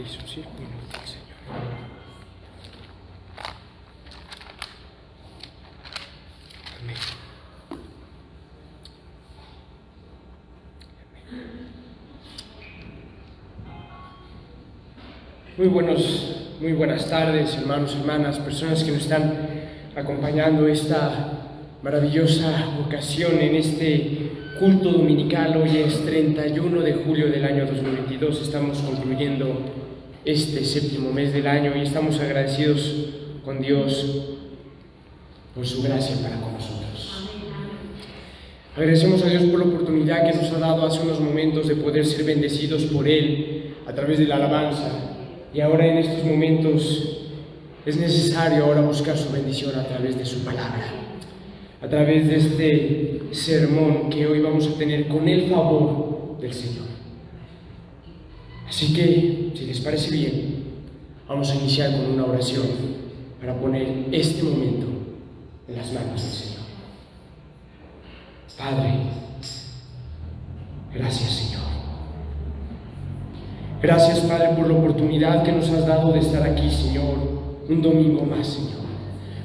hizo un círculo del Señor. Amén. Muy buenas tardes, hermanos, hermanas, personas que nos están acompañando esta maravillosa ocasión en este culto dominical. Hoy es 31 de julio del año 2022, estamos concluyendo este séptimo mes del año y estamos agradecidos con Dios por su gracia para con nosotros. Agradecemos a Dios por la oportunidad que nos ha dado hace unos momentos de poder ser bendecidos por Él a través de la alabanza. Y ahora en estos momentos es necesario ahora buscar su bendición a través de su palabra, a través de este sermón que hoy vamos a tener con el favor del Señor. Así que, si les parece bien, vamos a iniciar con una oración para poner este momento en las manos del Señor. Padre, gracias, Señor. Gracias, Padre, por la oportunidad que nos has dado de estar aquí, Señor, un domingo más, Señor.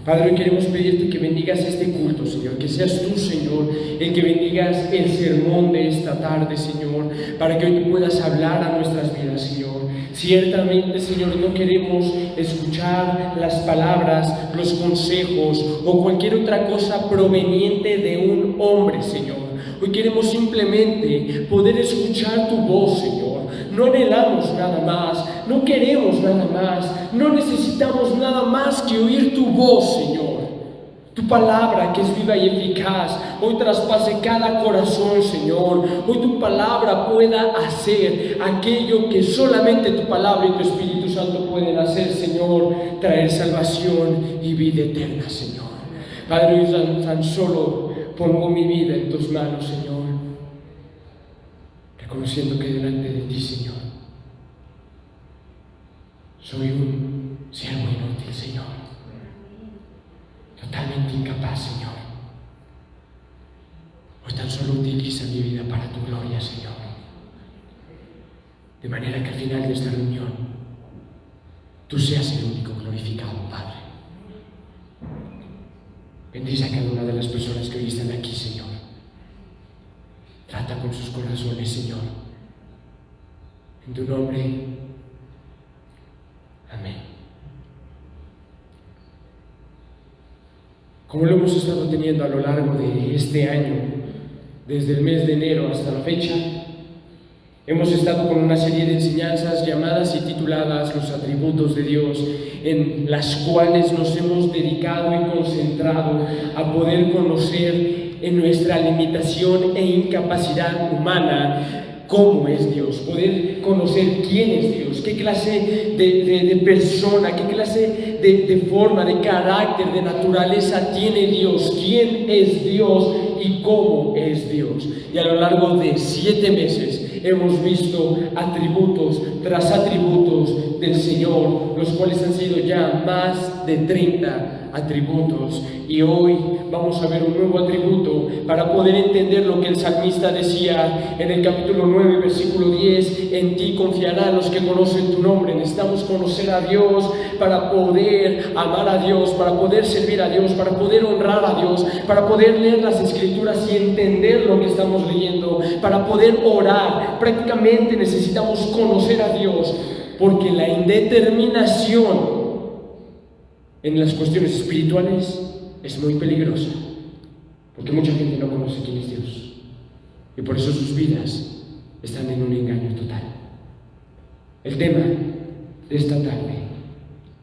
Padre, hoy queremos pedirte que bendigas este culto, Señor, que seas tú, Señor, el que bendigas el sermón de esta tarde, Señor, para que hoy tú puedas hablar a nuestras vidas, Señor. Ciertamente, Señor, no queremos escuchar las palabras, los consejos o cualquier otra cosa proveniente de un hombre, Señor. Hoy queremos simplemente poder escuchar tu voz, Señor. No anhelamos nada más, no queremos nada más, no necesitamos nada más que oír tu voz, Señor. Tu palabra que es viva y eficaz, hoy traspase cada corazón, Señor. Hoy tu palabra pueda hacer aquello que solamente tu palabra y tu Espíritu Santo pueden hacer, Señor. Traer salvación y vida eterna, Señor. Padre, hoy tan solo pongo mi vida en tus manos, Señor. Reconociendo que delante de ti, Señor, soy un siervo inútil, Señor. Totalmente incapaz, Señor. Hoy tan solo utiliza mi vida para tu gloria, Señor. De manera que al final de esta reunión, tú seas el único glorificado, Padre. Bendice a cada una de las personas que hoy están aquí, Señor. Trata con sus corazones, Señor. En tu nombre. Amén. Como lo hemos estado teniendo a lo largo de este año, desde el mes de enero hasta la fecha, hemos estado con una serie de enseñanzas llamadas y tituladas Los atributos de Dios, en las cuales nos hemos dedicado y concentrado a poder conocer en nuestra limitación e incapacidad humana cómo es Dios, poder conocer quién es Dios, qué clase de persona, qué clase de forma, de carácter, de naturaleza tiene Dios, quién es Dios y cómo es Dios. Y a lo largo de 7 meses hemos visto atributos tras atributos del Señor, los cuales han sido ya más de 30 atributos. Y hoy vamos a ver un nuevo atributo para poder entender lo que el salmista decía en el capítulo 9, versículo 10: en ti confiarán los que conocen tu nombre. Necesitamos conocer a Dios para poder amar a Dios, para poder servir a Dios, para poder honrar a Dios, para poder leer las Escrituras y entender lo que estamos leyendo, para poder orar. Prácticamente necesitamos conocer a Dios, porque la indeterminación en las cuestiones espirituales es muy peligrosa, porque mucha gente no conoce quién es Dios y por eso sus vidas están en un engaño total. El tema de esta tarde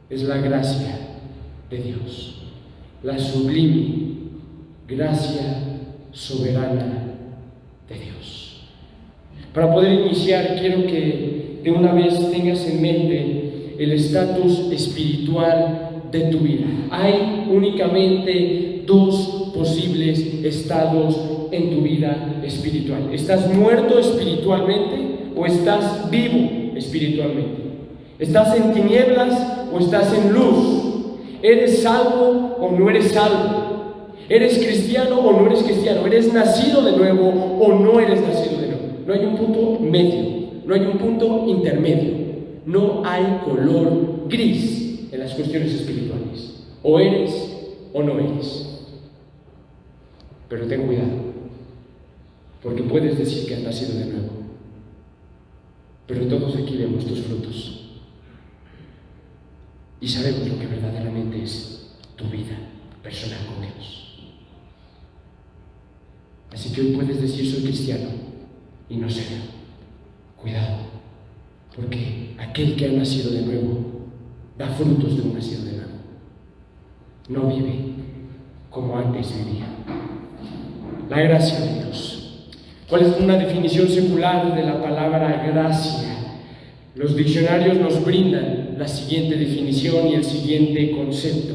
es la gracia de Dios, la sublime gracia soberana de Dios. Para poder iniciar, quiero que de una vez tengas en mente el estatus espiritual de tu vida. Hay únicamente 2 posibles estados en tu vida espiritual. ¿Estás muerto espiritualmente o estás vivo espiritualmente? ¿Estás en tinieblas o estás en luz? ¿Eres salvo o no eres salvo? ¿Eres cristiano o no eres cristiano? ¿Eres nacido de nuevo o no eres nacido de nuevo? No hay un punto medio, no hay un punto intermedio. No hay color gris en las cuestiones espirituales. O eres o no eres. Pero ten cuidado, porque puedes decir que has nacido de nuevo, pero todos aquí vemos tus frutos y sabemos lo que verdaderamente es tu vida personal con Dios. Así que hoy puedes decir: soy cristiano, y no serlo. Cuidado, porque aquel que ha nacido de nuevo da frutos de un nacido de nuevo. No vive como antes vivía. La gracia de Dios. ¿Cuál es una definición secular de la palabra gracia? Los diccionarios nos brindan la siguiente definición y el siguiente concepto.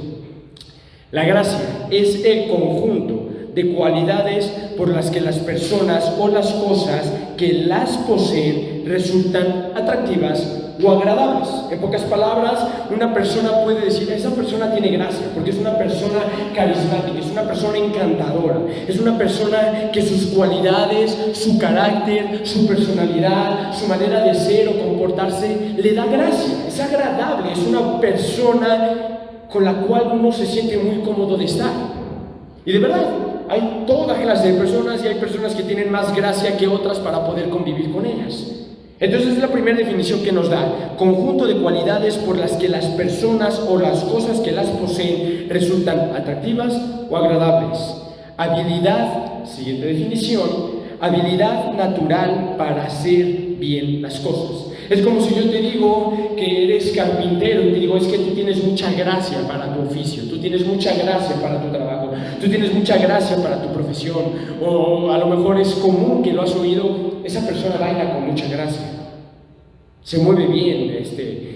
La gracia es el conjunto de cualidades por las que las personas o las cosas que las poseen resultan atractivas o agradables. En pocas palabras, una persona puede decir: esa persona tiene gracia, porque es una persona carismática, es una persona encantadora, es una persona que sus cualidades, su carácter, su personalidad, su manera de ser o comportarse le da gracia, es agradable, es una persona con la cual uno se siente muy cómodo de estar. Y de verdad, hay toda clase de personas, y hay personas que tienen más gracia que otras para poder convivir con ellas. Entonces es la primera definición que nos da: conjunto de cualidades por las que las personas o las cosas que las poseen resultan atractivas o agradables. Habilidad, siguiente definición: habilidad natural para hacer bien las cosas. Es como si yo te digo que eres carpintero y te digo: es que tú tienes mucha gracia para tu oficio, tú tienes mucha gracia para tu trabajo, tú tienes mucha gracia para tu profesión. O a lo mejor es común que lo has oído: esa persona baila con mucha gracia, se mueve bien,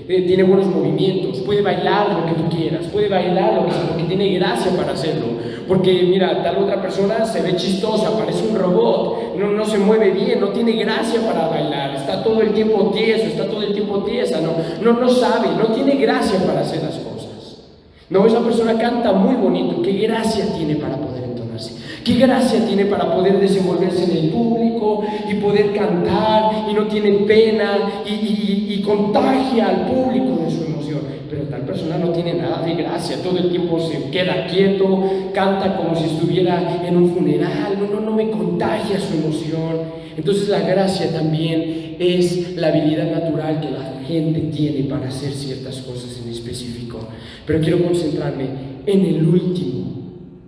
tiene buenos movimientos, puede bailar lo que tú quieras, puede bailar lo que tiene gracia para hacerlo. Porque mira, tal otra persona se ve chistosa, parece un robot, no se mueve bien, no tiene gracia para bailar, está todo el tiempo tieso, está todo el tiempo tiesa, no sabe, no tiene gracia para hacer las cosas. No, esa persona canta muy bonito, qué gracia tiene para poder entonarse, qué gracia tiene para poder desenvolverse en el público y poder cantar, y no tiene pena y contagia al público de su emoción. Pero tal persona no tiene nada de gracia, todo el tiempo se queda quieto, canta como si estuviera en un funeral, no me contagia su emoción. Entonces la gracia también es la habilidad natural que la gente tiene para hacer ciertas cosas en específico. Pero quiero concentrarme en el último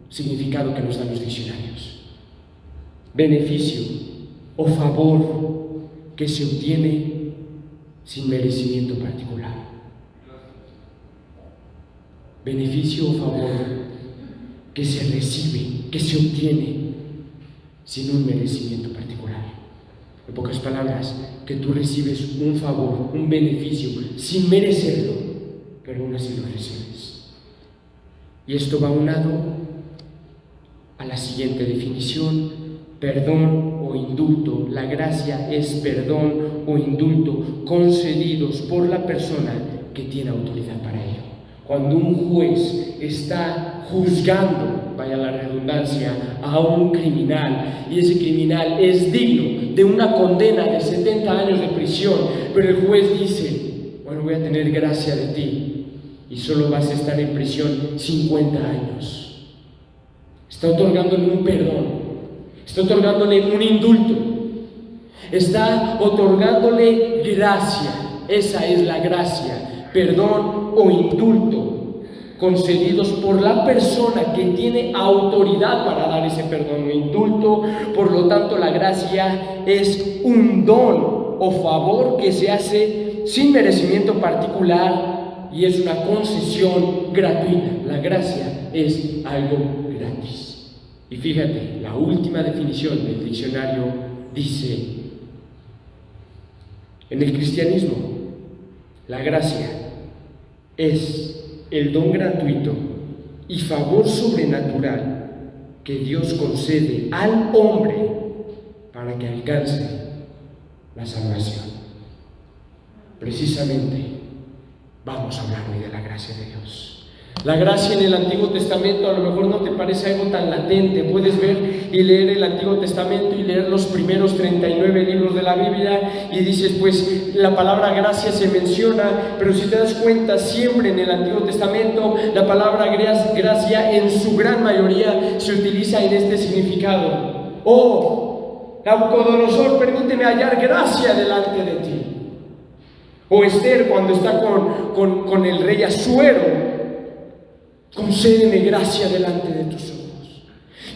significado que nos dan los diccionarios: beneficio o favor que se obtiene sin merecimiento particular. Beneficio o favor que se recibe, que se obtiene sin un merecimiento particular. En pocas palabras, que tú recibes un favor, un beneficio sin merecerlo, pero aún así lo recibes. Y esto va aunado a la siguiente definición: perdón o indulto. La gracia es perdón o indulto concedidos por la persona que tiene autoridad para ello. Cuando un juez está juzgando, vaya la redundancia, a un criminal, y ese criminal es digno de una condena de 70 años de prisión, pero el juez dice: bueno, voy a tener gracia de ti y solo vas a estar en prisión 50 años. Está otorgándole un perdón, está otorgándole un indulto, está otorgándole gracia. Esa es la gracia: perdón o indulto concedidos por la persona que tiene autoridad para dar ese perdón o indulto. Por lo tanto, la gracia es un don o favor que se hace sin merecimiento particular y es una concesión gratuita. La gracia es algo gratis. Y fíjate, la última definición del diccionario dice: en el cristianismo, la gracia es el don gratuito y favor sobrenatural que Dios concede al hombre para que alcance la salvación. Precisamente vamos a hablar hoy de la gracia de Dios. La gracia en el Antiguo Testamento a lo mejor no te parece algo tan latente. Puedes ver y leer el Antiguo Testamento y leer los primeros 39 libros de la Biblia y dices, pues la palabra gracia se menciona, pero si te das cuenta, siempre en el Antiguo Testamento la palabra gracia en su gran mayoría se utiliza en este significado. Oh, Nabucodonosor, permíteme hallar gracia delante de ti. O Esther, cuando está con el rey Asuero, concédeme gracia delante de tus ojos.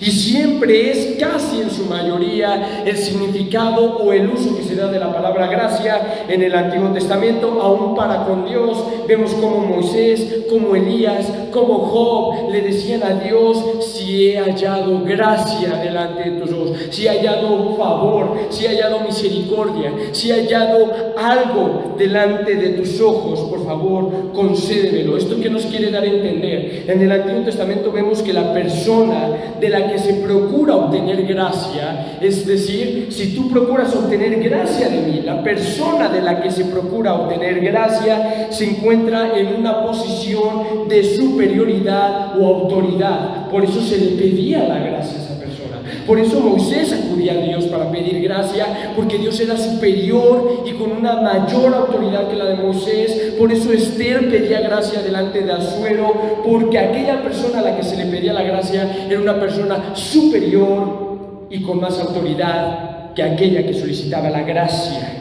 Y siempre es casi en su mayoría el significado o el uso que se da de la palabra gracia en el Antiguo Testamento, aún para con Dios. Vemos como Moisés, como Elías, como Job le decían a Dios: si he hallado gracia delante de tus ojos, si he hallado favor, si he hallado misericordia, si he hallado algo delante de tus ojos, por favor, concédemelo. ¿Esto qué nos quiere dar a entender? En el Antiguo Testamento vemos que la persona de la que se procura obtener gracia, es decir, si tú procuras obtener gracia de mí, la persona de la que se procura obtener gracia se encuentra en una posición de superioridad o autoridad. Por eso se le pedía la gracia a esa persona. Por eso Moisés acudía a Dios para pedir gracia, porque Dios era superior y con una mayor autoridad que la de Moisés. Por eso Esther pedía gracia delante de Asuero, porque aquella persona a la que se le pedía la gracia era una persona superior y con más autoridad que aquella que solicitaba la gracia.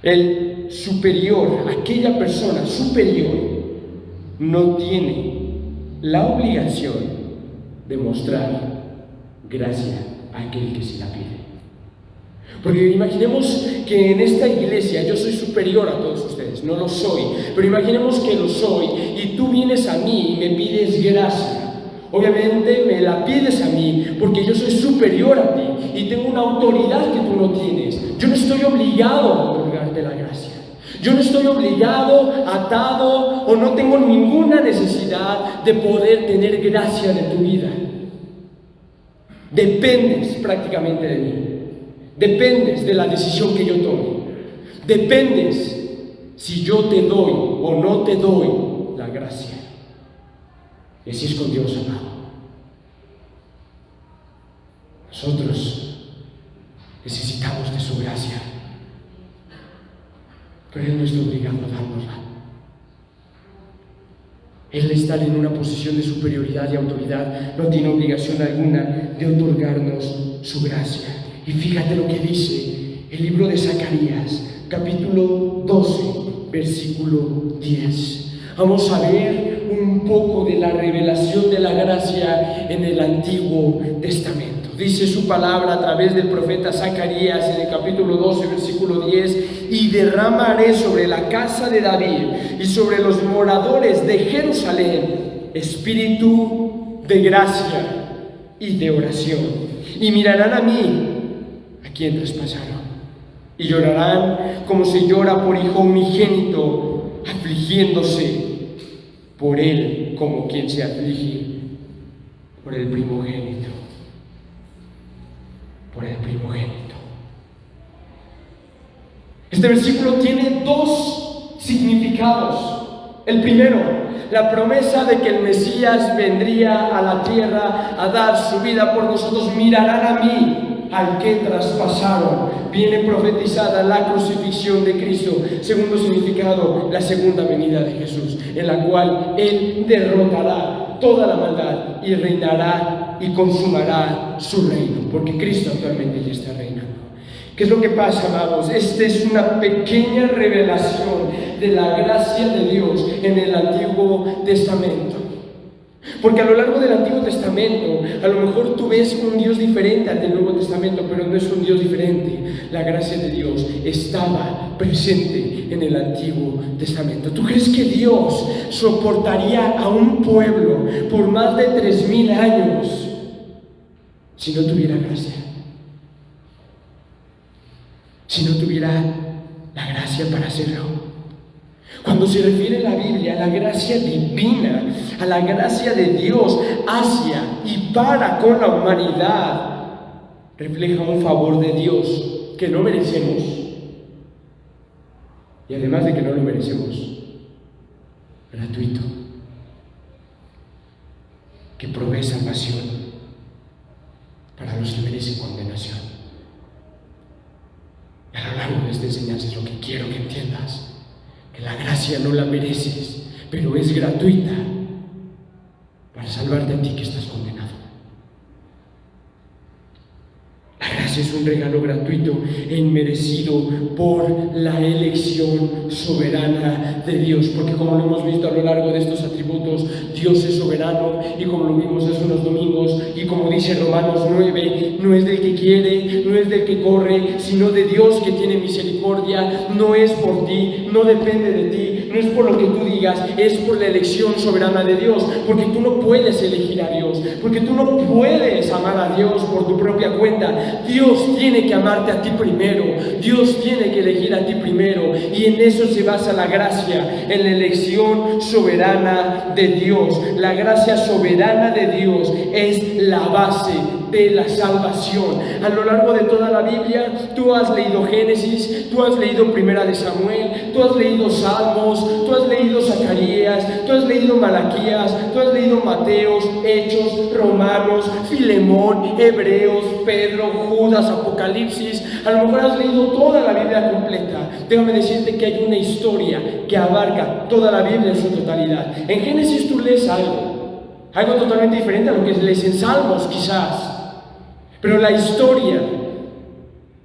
El superior, aquella persona superior, no tiene la obligación de mostrar gracia a aquel que se la pide. Porque imaginemos que en esta iglesia yo soy superior a todos ustedes, no lo soy, pero imaginemos que lo soy y tú vienes a mí y me pides gracia. Obviamente me la pides a mí porque yo soy superior a ti y tengo una autoridad que tú no tienes. Yo no estoy obligado a otorgarte la gracia. Yo no estoy obligado, atado o no tengo ninguna necesidad de poder tener gracia de tu vida. Dependes prácticamente de mí. Dependes de la decisión que yo tome. Dependes si yo te doy o no te doy la gracia. Y así es con Dios, amado. Nosotros necesitamos de su gracia, pero Él no está obligado a dárnosla. Él, estar en una posición de superioridad y autoridad, no tiene obligación alguna de otorgarnos su gracia. Y fíjate lo que dice el libro de Zacarías, capítulo 12, versículo 10. Vamos a ver un poco de la revelación de la gracia en el Antiguo Testamento. Dice su palabra a través del profeta Zacarías en el capítulo 12, versículo 10: y derramaré sobre la casa de David y sobre los moradores de Jerusalén espíritu de gracia y de oración. Y mirarán a mí, a quien traspasaron, y llorarán como se llora por hijo unigénito, afligiéndose por él como quien se aflige por el primogénito. Por el primogénito. Este versículo tiene dos significados. El primero, la promesa de que el Mesías vendría a la tierra a dar su vida por nosotros. Mirarán a mí, al que traspasaron. Viene profetizada la crucifixión de Cristo. Segundo significado, la segunda venida de Jesús, en la cual Él derrotará toda la maldad y reinará y consumará su reino, porque Cristo actualmente ya está reinando. ¿Qué es lo que pasa, amados? Esta es una pequeña revelación de la gracia de Dios en el Antiguo Testamento. Porque a lo largo del Antiguo Testamento, a lo mejor tú ves un Dios diferente al del Nuevo Testamento, pero no es un Dios diferente. La gracia de Dios estaba presente en el Antiguo Testamento. ¿Tú crees que Dios soportaría a un pueblo por más de 3000 años si no tuviera gracia? Si no tuviera la gracia para hacerlo. Cuando se refiere la Biblia a la gracia divina, a la gracia de Dios hacia y para con la humanidad, refleja un favor de Dios que no merecemos. Y además de que no lo merecemos, gratuito, que provee salvación para los que merecen condenación. Y a lo largo de esta enseñanza es lo que quiero que entiendas, que la gracia no la mereces, pero es gratuita para salvarte a ti que estás condenado. La gracia es un regalo gratuito e inmerecido por la elección soberana de Dios, porque como lo hemos visto a lo largo de estos atributos, Dios es soberano, y como lo vimos hace unos domingos, y como dice Romanos 9, no es del que quiere, no es del que corre, sino de Dios que tiene misericordia. No es por ti, no depende de ti, no es por lo que tú digas, es por la elección soberana de Dios, porque tú no puedes elegir a Dios, porque tú no puedes amar a Dios por tu propia cuenta. Dios tiene que amarte a ti primero, Dios tiene que elegir a ti primero, y en eso se basa la gracia, en la elección soberana de Dios. La gracia soberana de Dios es la base de la salvación. A lo largo de toda la Biblia, tú has leído Génesis, tú has leído Primera de Samuel, tú has leído Salmos, tú has leído Zacarías, tú has leído Malaquías, tú has leído Mateos, Hechos, Romanos, Filemón, Hebreos, Pedro, Judas, Apocalipsis. A lo mejor has leído toda la Biblia completa. Déjame decirte que hay una historia que abarca toda la Biblia en su totalidad. En Génesis tú lees algo totalmente diferente a lo que lees en Salmos quizás, pero la historia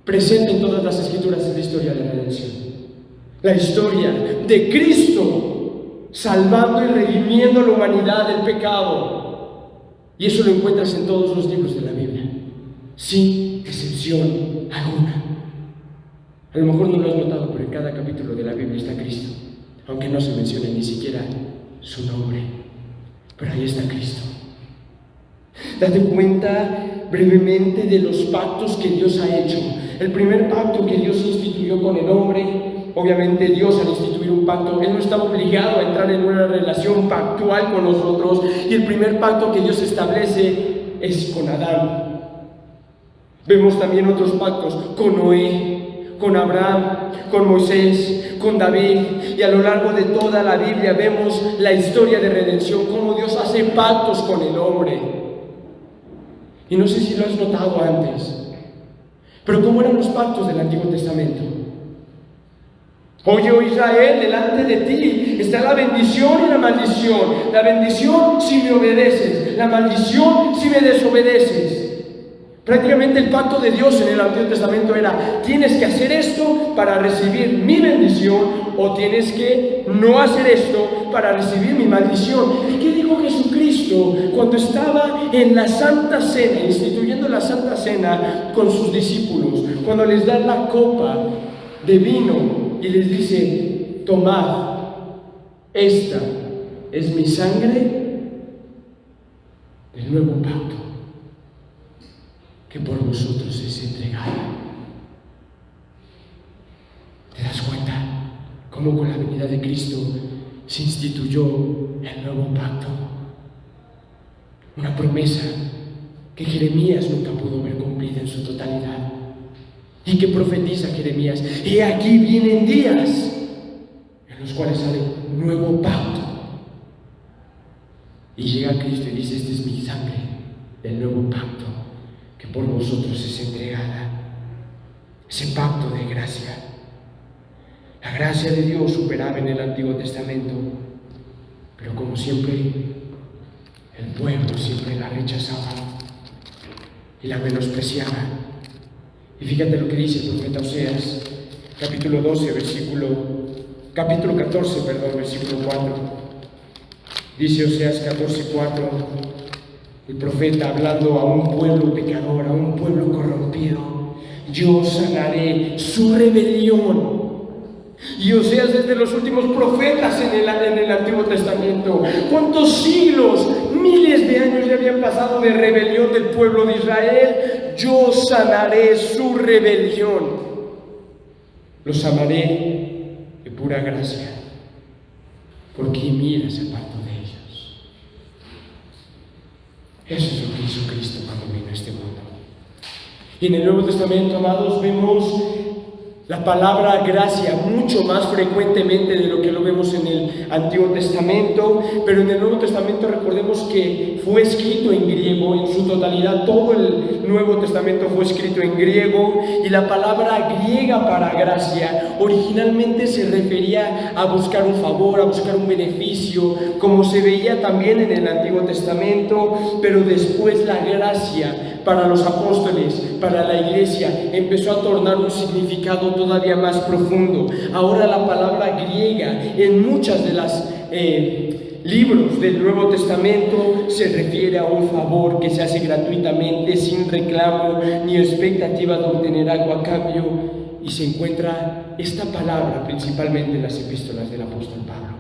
presente en todas las escrituras es la historia de la redención, la historia de Cristo salvando y redimiendo a la humanidad del pecado, y eso lo encuentras en todos los libros de la Biblia, sin excepción alguna. A lo mejor no lo has notado, pero en cada capítulo de la Biblia está Cristo, aunque no se mencione ni siquiera su nombre, pero ahí está Cristo. Date cuenta brevemente de los pactos que Dios ha hecho. El primer pacto que Dios instituyó con el hombre, obviamente Dios al instituir un pacto, Él no está obligado a entrar en una relación pactual con nosotros, y el primer pacto que Dios establece es con Adán. Vemos también otros pactos con Noé, con Abraham, con Moisés, con David, y a lo largo de toda la Biblia vemos la historia de redención, cómo Dios hace pactos con el hombre. Y no sé si lo has notado antes, pero ¿cómo eran los pactos del Antiguo Testamento? Oye, oh Israel, delante de ti está la bendición y la maldición. La bendición si me obedeces, la maldición si me desobedeces. Prácticamente el pacto de Dios en el Antiguo Testamento era: tienes que hacer esto para recibir mi bendición, o tienes que no hacer esto para recibir mi maldición. ¿Y qué dijo Jesucristo cuando estaba en la Santa Cena, instituyendo la Santa Cena con sus discípulos? Cuando les da la copa de vino y les dice: tomad, esta es mi sangre del nuevo pacto, que por vosotros es entregada. ¿Te das cuenta cómo con la venida de Cristo se instituyó el nuevo pacto? Una promesa que Jeremías nunca pudo ver cumplida en su totalidad, y que profetiza Jeremías: y aquí vienen días en los cuales sale un nuevo pacto. Y llega Cristo y dice: esta es mi sangre del nuevo pacto, que por vosotros es entregada. Ese pacto de gracia. La gracia de Dios superaba en el Antiguo Testamento, pero como siempre, el pueblo siempre la rechazaba y la menospreciaba. Y fíjate lo que dice el profeta Oseas, capítulo 14, versículo 4. Dice Oseas 14:4, el profeta hablando a un pueblo pecador, a un pueblo corrompido: yo sanaré su rebelión. Y Oseas es de los últimos profetas en el Antiguo Testamento. ¿Cuántos siglos, miles de años ya habían pasado de rebelión del pueblo de Israel? Yo sanaré su rebelión. Los amaré de pura gracia, porque mira ese pacto de ellos. Eso es lo que hizo Cristo cuando vino a este mundo. Y en el Nuevo Testamento, amados, vemos la palabra gracia mucho más frecuentemente de lo que lo vemos en el Antiguo Testamento, pero en el Nuevo Testamento recordemos que fue escrito en griego, en su totalidad todo el Nuevo Testamento fue escrito en griego, y la palabra griega para gracia originalmente se refería a buscar un favor, a buscar un beneficio, como se veía también en el Antiguo Testamento, pero después la gracia para los apóstoles, para la iglesia, empezó a tornar un significado todavía más profundo. Ahora la palabra griega en muchas de las libros del Nuevo Testamento se refiere a un favor que se hace gratuitamente, sin reclamo ni expectativa de obtener algo a cambio, y se encuentra esta palabra principalmente en las epístolas del apóstol Pablo.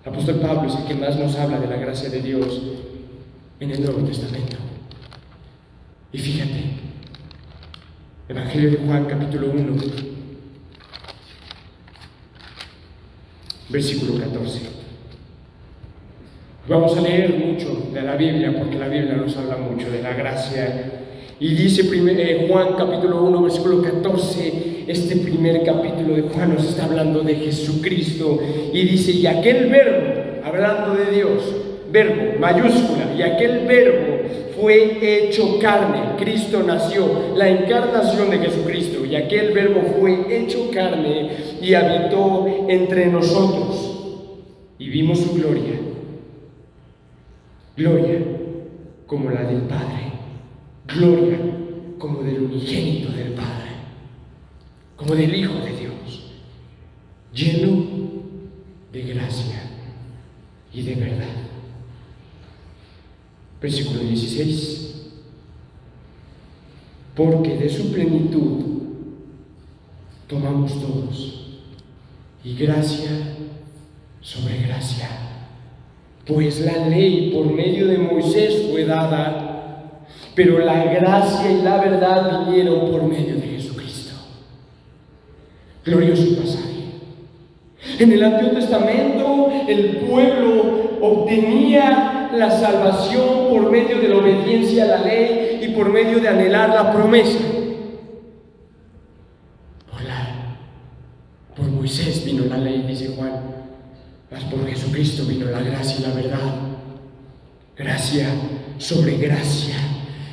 El apóstol Pablo es el que más nos habla de la gracia de Dios en el Nuevo Testamento. Y fíjate, Evangelio de Juan, capítulo 1, versículo 14. Vamos a leer mucho de la Biblia, porque la Biblia nos habla mucho de la gracia. Y dice Juan, capítulo 1, versículo 14, este primer capítulo de Juan nos está hablando de Jesucristo. Y dice, y aquel verbo, hablando de Dios, verbo, mayúscula, y aquel verbo fue hecho carne. Cristo nació, la encarnación de Jesucristo, y aquel verbo fue hecho carne y habitó entre nosotros, y vimos su gloria, gloria como la del Padre, gloria como del unigénito del Padre, como del Hijo de Dios, lleno de gracia y de verdad. Versículo 16. Porque de su plenitud tomamos todos, y gracia sobre gracia. Pues la ley por medio de Moisés fue dada, pero la gracia y la verdad vinieron por medio de Jesucristo. Glorioso pasaje. En el Antiguo Testamento el pueblo obtenía la salvación por medio de la obediencia a la ley y por medio de anhelar la promesa. Por Moisés vino la ley, dice Juan, mas por Jesucristo vino la gracia y la verdad. Gracia sobre gracia.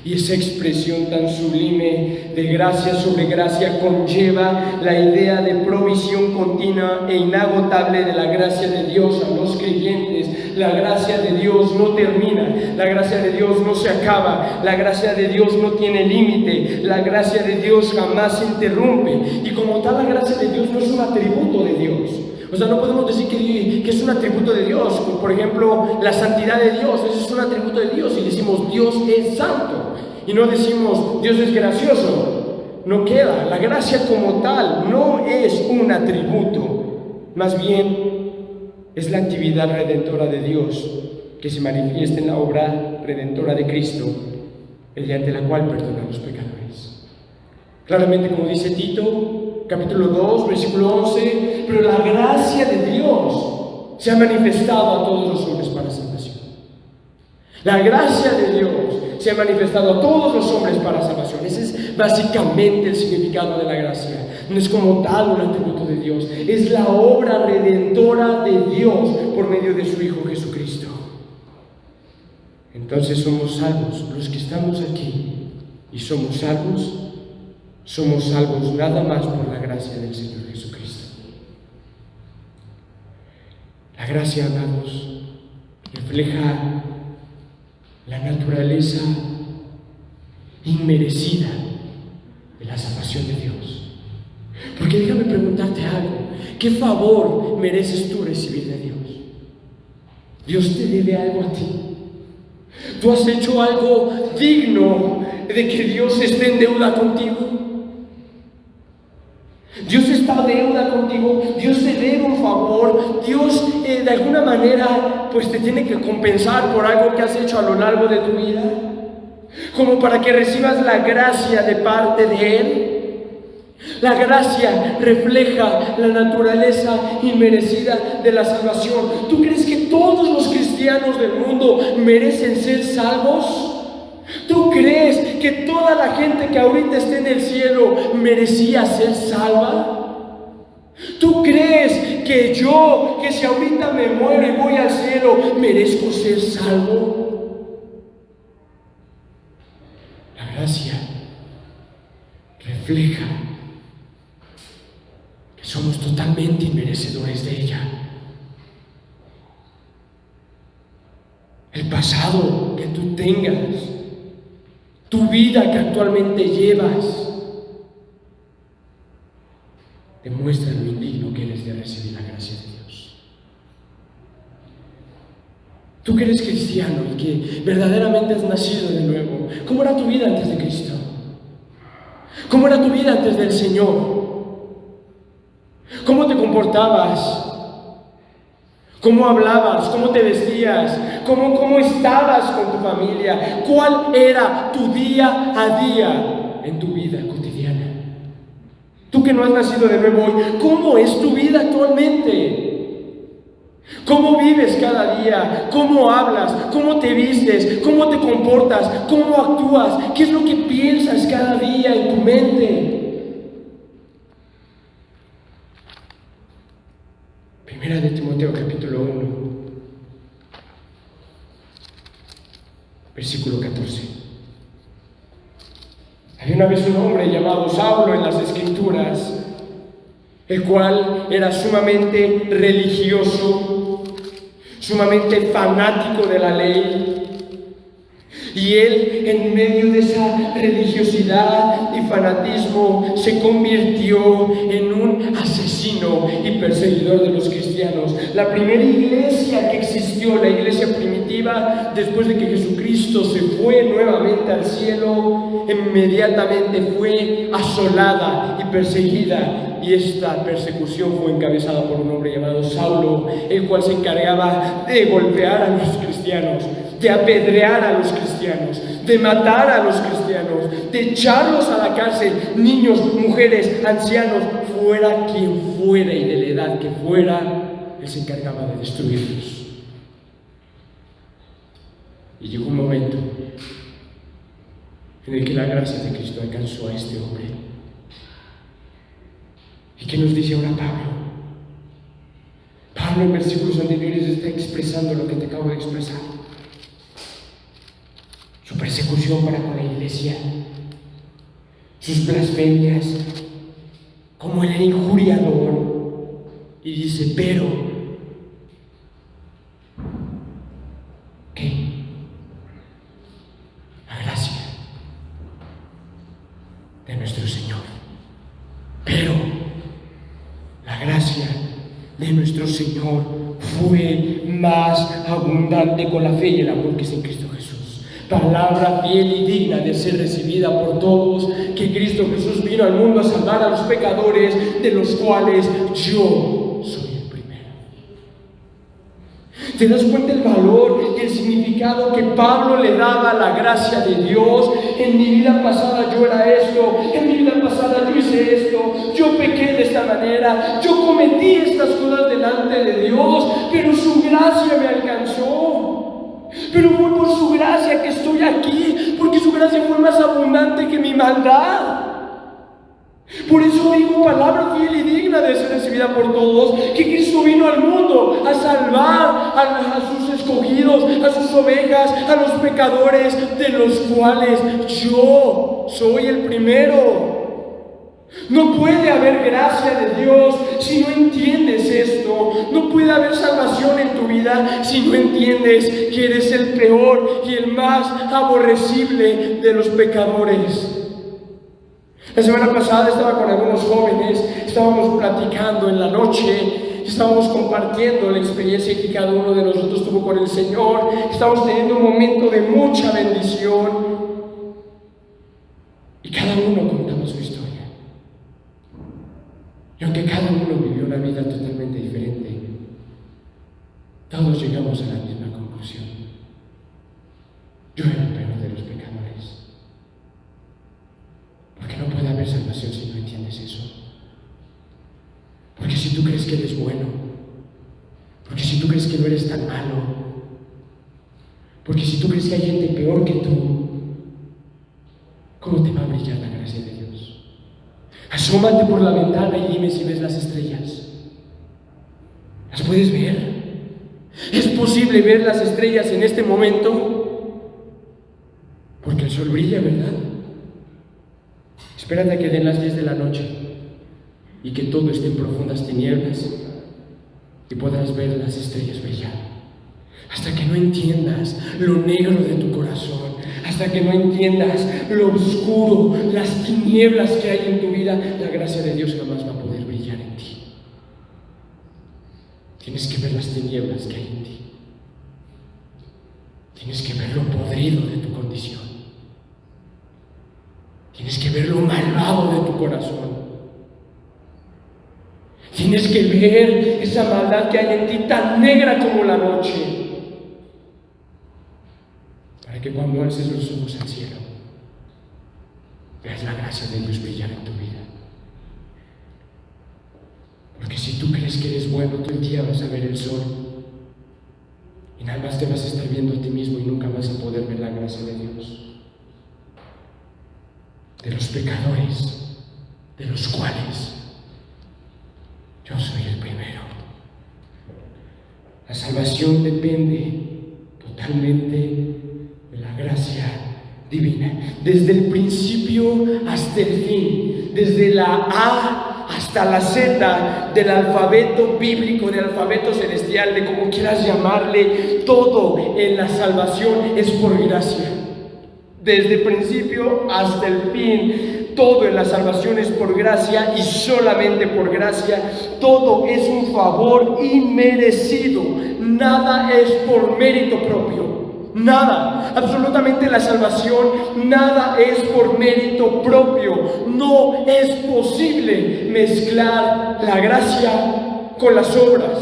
Y esa expresión tan sublime de gracia sobre gracia conlleva la idea de provisión continua e inagotable de la gracia de Dios a los creyentes. La gracia de Dios no termina, la gracia de Dios no se acaba, la gracia de Dios no tiene límite, la gracia de Dios jamás se interrumpe. Y como tal, la gracia de Dios no es un atributo de Dios. O sea, no podemos decir que es un atributo de Dios. Por ejemplo, la santidad de Dios, eso es un atributo de Dios. Y decimos, Dios es santo. Y no decimos, Dios es gracioso. No queda. La gracia como tal no es un atributo. Más bien, es la actividad redentora de Dios que se manifiesta en la obra redentora de Cristo, mediante la cual perdona a los pecadores. Claramente, como dice Tito, capítulo 2, versículo 11, pero la gracia de Dios se ha manifestado a todos los hombres para salvación. La gracia de Dios se ha manifestado a todos los hombres para salvación. Ese es básicamente el significado de la gracia. No es como tal un atributo de Dios, es la obra redentora de Dios por medio de su Hijo Jesucristo. Entonces somos salvos, los que estamos aquí, y somos salvos nada más por la gracia del Señor Jesucristo. La gracia, amados, refleja la naturaleza inmerecida de la salvación de Dios. Porque déjame preguntarte algo, ¿qué favor mereces tú recibir de Dios? Dios te debe algo a ti. ¿Tú has hecho algo digno de que Dios esté en deuda contigo? Dios está en deuda contigo, Dios te debe un favor, Dios de alguna manera pues te tiene que compensar por algo que has hecho a lo largo de tu vida, como para que recibas la gracia de parte de Él. La gracia refleja la naturaleza inmerecida de la salvación. ¿Tú crees que todos los cristianos del mundo merecen ser salvos? ¿Tú crees que toda la gente que ahorita está en el cielo merecía ser salva? ¿Tú crees que yo, que si ahorita me muero y voy al cielo, merezco ser salvo? La gracia refleja que somos totalmente inmerecedores de ella. El pasado que tú tengas, tu vida que actualmente llevas, demuestra lo indigno que eres de recibir la gracia de Dios. Tú que eres cristiano y que verdaderamente has nacido de nuevo, ¿cómo era tu vida antes de Cristo? ¿Cómo era tu vida antes del Señor? ¿Cómo te comportabas? ¿Cómo hablabas? ¿Cómo te vestías? ¿Cómo estabas con tu familia? ¿Cuál era tu día a día en tu vida cotidiana? Tú que no has nacido de nuevo hoy, ¿cómo es tu vida actualmente? ¿Cómo vives cada día? ¿Cómo hablas? ¿Cómo te vistes? ¿Cómo te comportas? ¿Cómo actúas? ¿Qué es lo que piensas cada día en tu mente? Primera de Timoteo capítulo 1, versículo 14. Había una vez un hombre llamado Saulo en las Escrituras, el cual era sumamente religioso, sumamente fanático de la ley. Y él, en medio de esa religiosidad y fanatismo, se convirtió en un asesino y perseguidor de los cristianos. La primera iglesia que existió, la iglesia primitiva, después de que Jesucristo se fue nuevamente al cielo, inmediatamente fue asolada y perseguida. Y esta persecución fue encabezada por un hombre llamado Saulo, el cual se encargaba de golpear a los cristianos, de apedrear a los cristianos, de matar a los cristianos, de echarlos a la cárcel, niños, mujeres, ancianos, fuera quien fuera y de la edad que fuera, él se encargaba de destruirlos. Y llegó un momento en el que la gracia de Cristo alcanzó a este hombre. ¿Y qué nos dice ahora Pablo? Pablo en versículos anteriores está expresando lo que te acabo de expresar. Su persecución para con la iglesia, sus blasfemias, como el injuriador. Y dice, pero, ¿qué? La gracia de nuestro Señor. Pero la gracia de nuestro Señor fue más abundante con la fe y el amor que es en Cristo Jesús. Palabra fiel y digna de ser recibida por todos, que Cristo Jesús vino al mundo a salvar a los pecadores, de los cuales yo soy el primero. ¿Te das cuenta el valor y el significado que Pablo le daba a la gracia de Dios? En mi vida pasada yo era esto, en mi vida pasada yo hice esto, yo pequé de esta manera, yo cometí estas cosas delante de Dios, pero su gracia me alcanzó. Pero fue por su gracia que estoy aquí, porque su gracia fue más abundante que mi maldad. Por eso digo, palabra fiel y digna de ser recibida por todos, que Cristo vino al mundo a salvar a sus escogidos, a sus ovejas, a los pecadores, de los cuales yo soy el primero. No puede haber gracia de Dios si no entiendes esto. No puede haber salvación en tu vida si no entiendes que eres el peor y el más aborrecible de los pecadores. La semana pasada estaba con algunos jóvenes, estábamos platicando en la noche, estábamos compartiendo la experiencia que cada uno de nosotros tuvo con el Señor, estábamos teniendo un momento de mucha bendición y cada uno contaba su historia. Y aunque cada uno vivió una vida totalmente diferente, todos llegamos a la misma conclusión. Yo era el peor de los pecadores. Porque no puede haber salvación si no entiendes eso. Porque si tú crees que eres bueno, porque si tú crees que no eres tan malo, porque si tú crees que hay gente peor que tú, ¿cómo te va a brillar la gracia de Dios? Asómate por la ventana y dime si ves las estrellas. ¿Las puedes ver? ¿Es posible ver las estrellas en este momento? Porque el sol brilla, ¿verdad? Espérate a que den las 10 de la noche y que todo esté en profundas tinieblas y podrás ver las estrellas brillar. Hasta que no entiendas lo negro de tu corazón, hasta que no entiendas lo oscuro, las tinieblas que hay en tu vida, la gracia de Dios jamás va a poder brillar en ti. Tienes que ver las tinieblas que hay en ti. Tienes que ver lo podrido de tu condición. Tienes que ver lo malvado de tu corazón. Tienes que ver esa maldad que hay en ti tan negra como la noche, para que cuando alces los ojos al cielo veas la gracia de Dios brillar en tu vida. Porque si tú crees que eres bueno, tú un día vas a ver el sol y nada más te vas a estar viendo a ti mismo y nunca vas a poder ver la gracia de Dios. De los pecadores, de los cuales yo soy el primero. La salvación depende totalmente de la gracia divina, desde el principio hasta el fin, desde la A hasta la Z del alfabeto bíblico, del alfabeto celestial, de como quieras llamarle, todo en la salvación es por gracia. Desde el principio hasta el fin, todo en la salvación es por gracia y solamente por gracia. Todo es un favor inmerecido. Nada es por mérito propio. Nada, absolutamente la salvación, nada es por mérito propio. No es posible mezclar la gracia con las obras.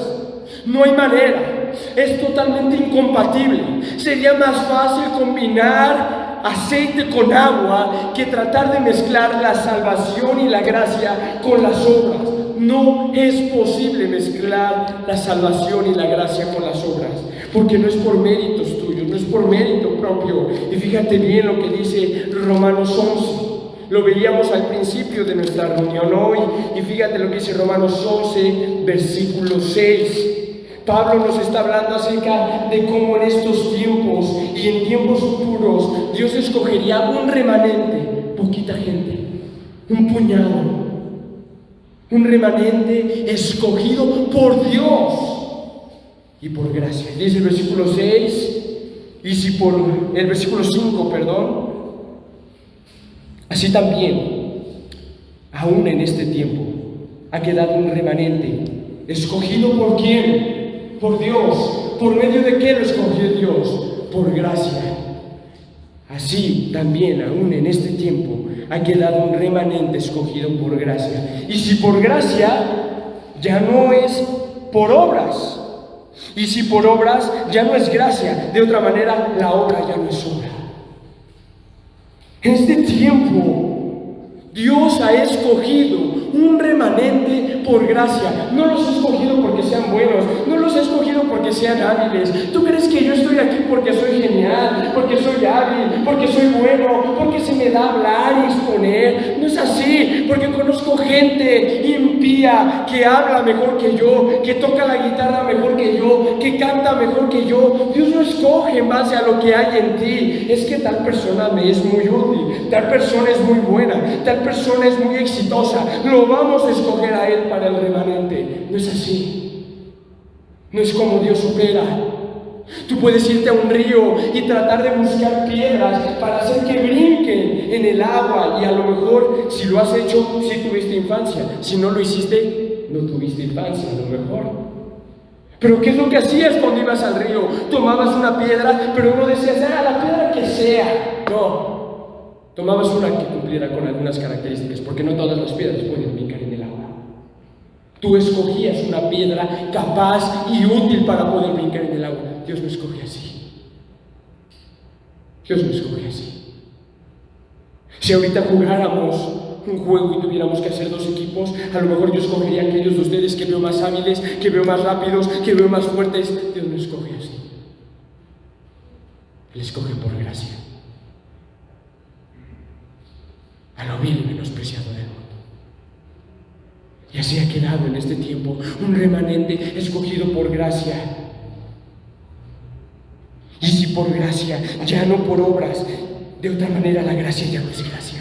No hay manera. Es totalmente incompatible. Sería más fácil combinar aceite con agua que tratar de mezclar la salvación y la gracia con las obras. No es posible mezclar la salvación y la gracia con las obras, porque no es por méritos tuyos, no es por mérito propio. Y fíjate bien lo que dice Romanos 11. Lo veíamos al principio de nuestra reunión hoy, y fíjate lo que dice Romanos 11, versículo 6. Pablo nos está hablando acerca de cómo en estos tiempos y en tiempos futuros Dios escogería un remanente, poquita gente, un puñado, un remanente escogido por Dios y por gracia. Dice el versículo 6, y si por el versículo 5, perdón, así también, aún en este tiempo, ha quedado un remanente escogido por quién. Por Dios. ¿Por medio de qué lo escogió Dios? Por gracia. Así también, aún en este tiempo, ha quedado un remanente escogido por gracia. Y si por gracia, ya no es por obras. Y si por obras, ya no es gracia. De otra manera, la obra ya no es obra. En este tiempo, Dios ha escogido un remanente por gracia. No los ha escogido porque sean buenos, no los ha escogido porque sean hábiles. ¿Tú crees que yo estoy aquí porque soy genial, porque soy hábil, porque soy bueno, porque se me da hablar y exponer? No es así, porque conozco gente impía que habla mejor que yo, que toca la guitarra mejor que yo, que canta mejor que yo. Dios no escoge en base a lo que hay en ti. Es que tal persona me es muy útil, tal persona es muy buena, tal persona es muy exitosa, lo vamos a escoger a él para el remanente. No es así. No es como Dios opera. Tú puedes irte a un río y tratar de buscar piedras para hacer que brinquen en el agua, y a lo mejor, si lo has hecho, sí tuviste infancia. Si no lo hiciste, no tuviste infancia, a lo mejor. Pero ¿qué es lo que hacías cuando ibas al río? Tomabas una piedra, pero no decías, la piedra que sea. No. Tomabas una que cumpliera con algunas características, porque no todas las piedras pueden brincar en el agua. Tú escogías una piedra capaz y útil para poder brincar en el agua. Dios no escoge así. Dios no escoge así. Si ahorita jugáramos un juego y tuviéramos que hacer dos equipos, a lo mejor yo escogería a aquellos de ustedes que veo más hábiles, que veo más rápidos, que veo más fuertes. Dios no escoge así. Él escoge por gracia. a lo vil y menospreciado del mundo. Y así ha quedado en este tiempo un remanente escogido por gracia. Y si por gracia, ya no por obras, de otra manera la gracia ya no es gracia.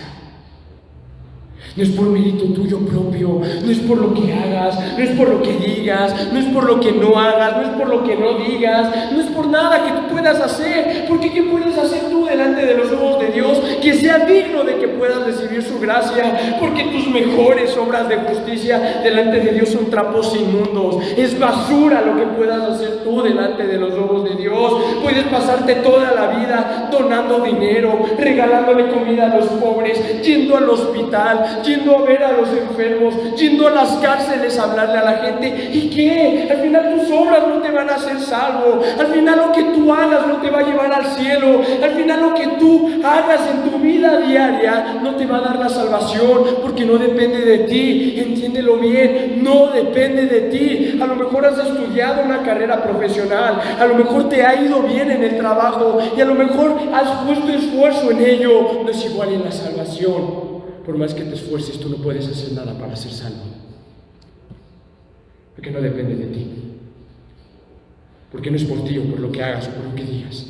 No es por mérito tuyo propio, no es por lo que hagas, no es por lo que digas, no es por lo que no hagas, no es por lo que no digas, no es por nada que tú puedas hacer, porque ¿qué puedes hacer tú delante de los ojos de Dios que sea digno de que puedas recibir su gracia? Porque tus mejores obras de justicia delante de Dios son trapos inmundos, es basura lo que puedas hacer tú delante de los ojos de Dios. Puedes pasarte toda la vida donando dinero, regalándole comida a los pobres, yendo al hospital, yendo a ver a los enfermos, yendo a las cárceles a hablarle a la gente. ¿Y qué? Al final tus obras no te van a hacer salvo. Al final lo que tú hagas no te va a llevar al cielo. Al final lo que tú hagas en tu vida diaria no te va a dar la salvación, porque no depende de ti. Entiéndelo bien, no depende de ti. A lo mejor has estudiado una carrera profesional, a lo mejor te ha ido bien en el trabajo y a lo mejor has puesto esfuerzo en ello. No es igual en la salvación. Por más que te esfuerces, tú no puedes hacer nada para ser salvo, porque no depende de ti, porque no es por ti o por lo que hagas o por lo que digas.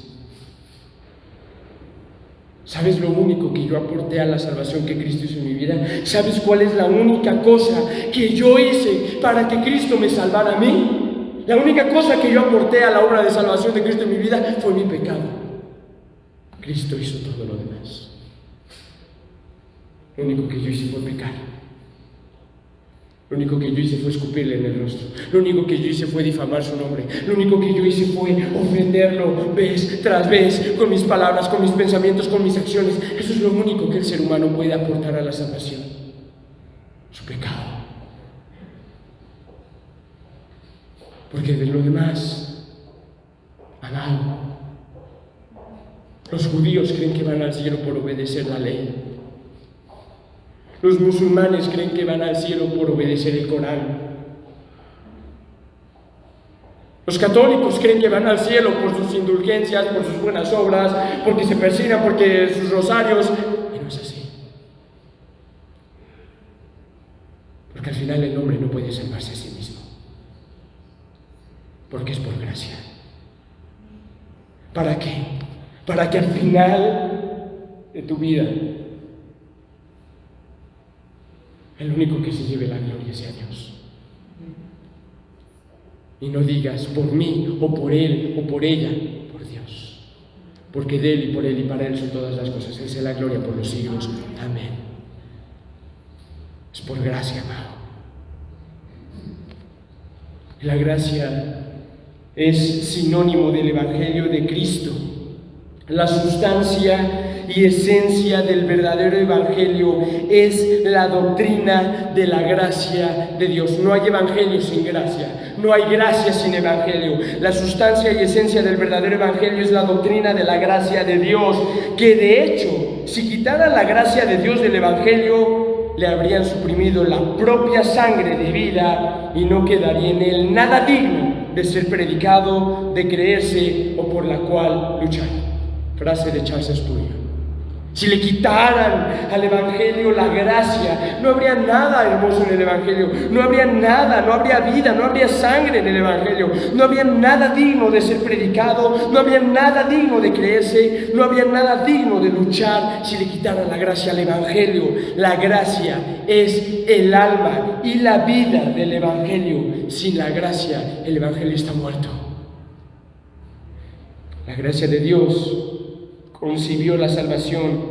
¿Sabes lo único que yo aporté a la salvación que Cristo hizo en mi vida? ¿Sabes cuál es la única cosa que yo hice para que Cristo me salvara a mí? La única cosa que yo aporté a la obra de salvación de Cristo en mi vida fue mi pecado. Cristo hizo todo lo demás. Lo único que yo hice fue pecar. Lo único que yo hice fue escupirle en el rostro. Lo único que yo hice fue difamar su nombre. Lo único que yo hice fue ofenderlo vez tras vez, con mis palabras, con mis pensamientos, con mis acciones. Eso es lo único que el ser humano puede aportar a la salvación: su pecado. Porque de lo demás, a nada. Los judíos creen que van al cielo por obedecer la ley. Los musulmanes creen que van al cielo por obedecer el Corán. Los católicos creen que van al cielo por sus indulgencias, por sus buenas obras, porque se persignan, porque sus rosarios. Y no es así. Porque al final el hombre no puede salvarse a sí mismo. Porque es por gracia. ¿Para qué? Para que al final de tu vida el único que se lleve la gloria sea Dios. Y no digas por mí, o por él, o por ella, por Dios. Porque de él y por él y para él son todas las cosas. Él sea la gloria por los siglos. Amén. Es por gracia, amado. La gracia es sinónimo del Evangelio de Cristo. La sustancia y esencia del verdadero evangelio es la doctrina de la gracia de Dios. No hay evangelio sin gracia, no hay gracia sin evangelio. La sustancia y esencia del verdadero evangelio es la doctrina de la gracia de Dios, que de hecho, si quitaran la gracia de Dios del evangelio, le habrían suprimido la propia sangre de vida y no quedaría en él nada digno de ser predicado, de creerse o por la cual luchar. Frase de Charles Spurgeon. Si le quitaran al evangelio la gracia, no habría nada hermoso en el evangelio, no habría nada, no habría vida, no habría sangre en el evangelio, no habría nada digno de ser predicado, no habría nada digno de creerse, no habría nada digno de luchar si le quitaran la gracia al evangelio. La gracia es el alma y la vida del evangelio. Sin la gracia, el evangelio está muerto. La gracia de Dios concibió la salvación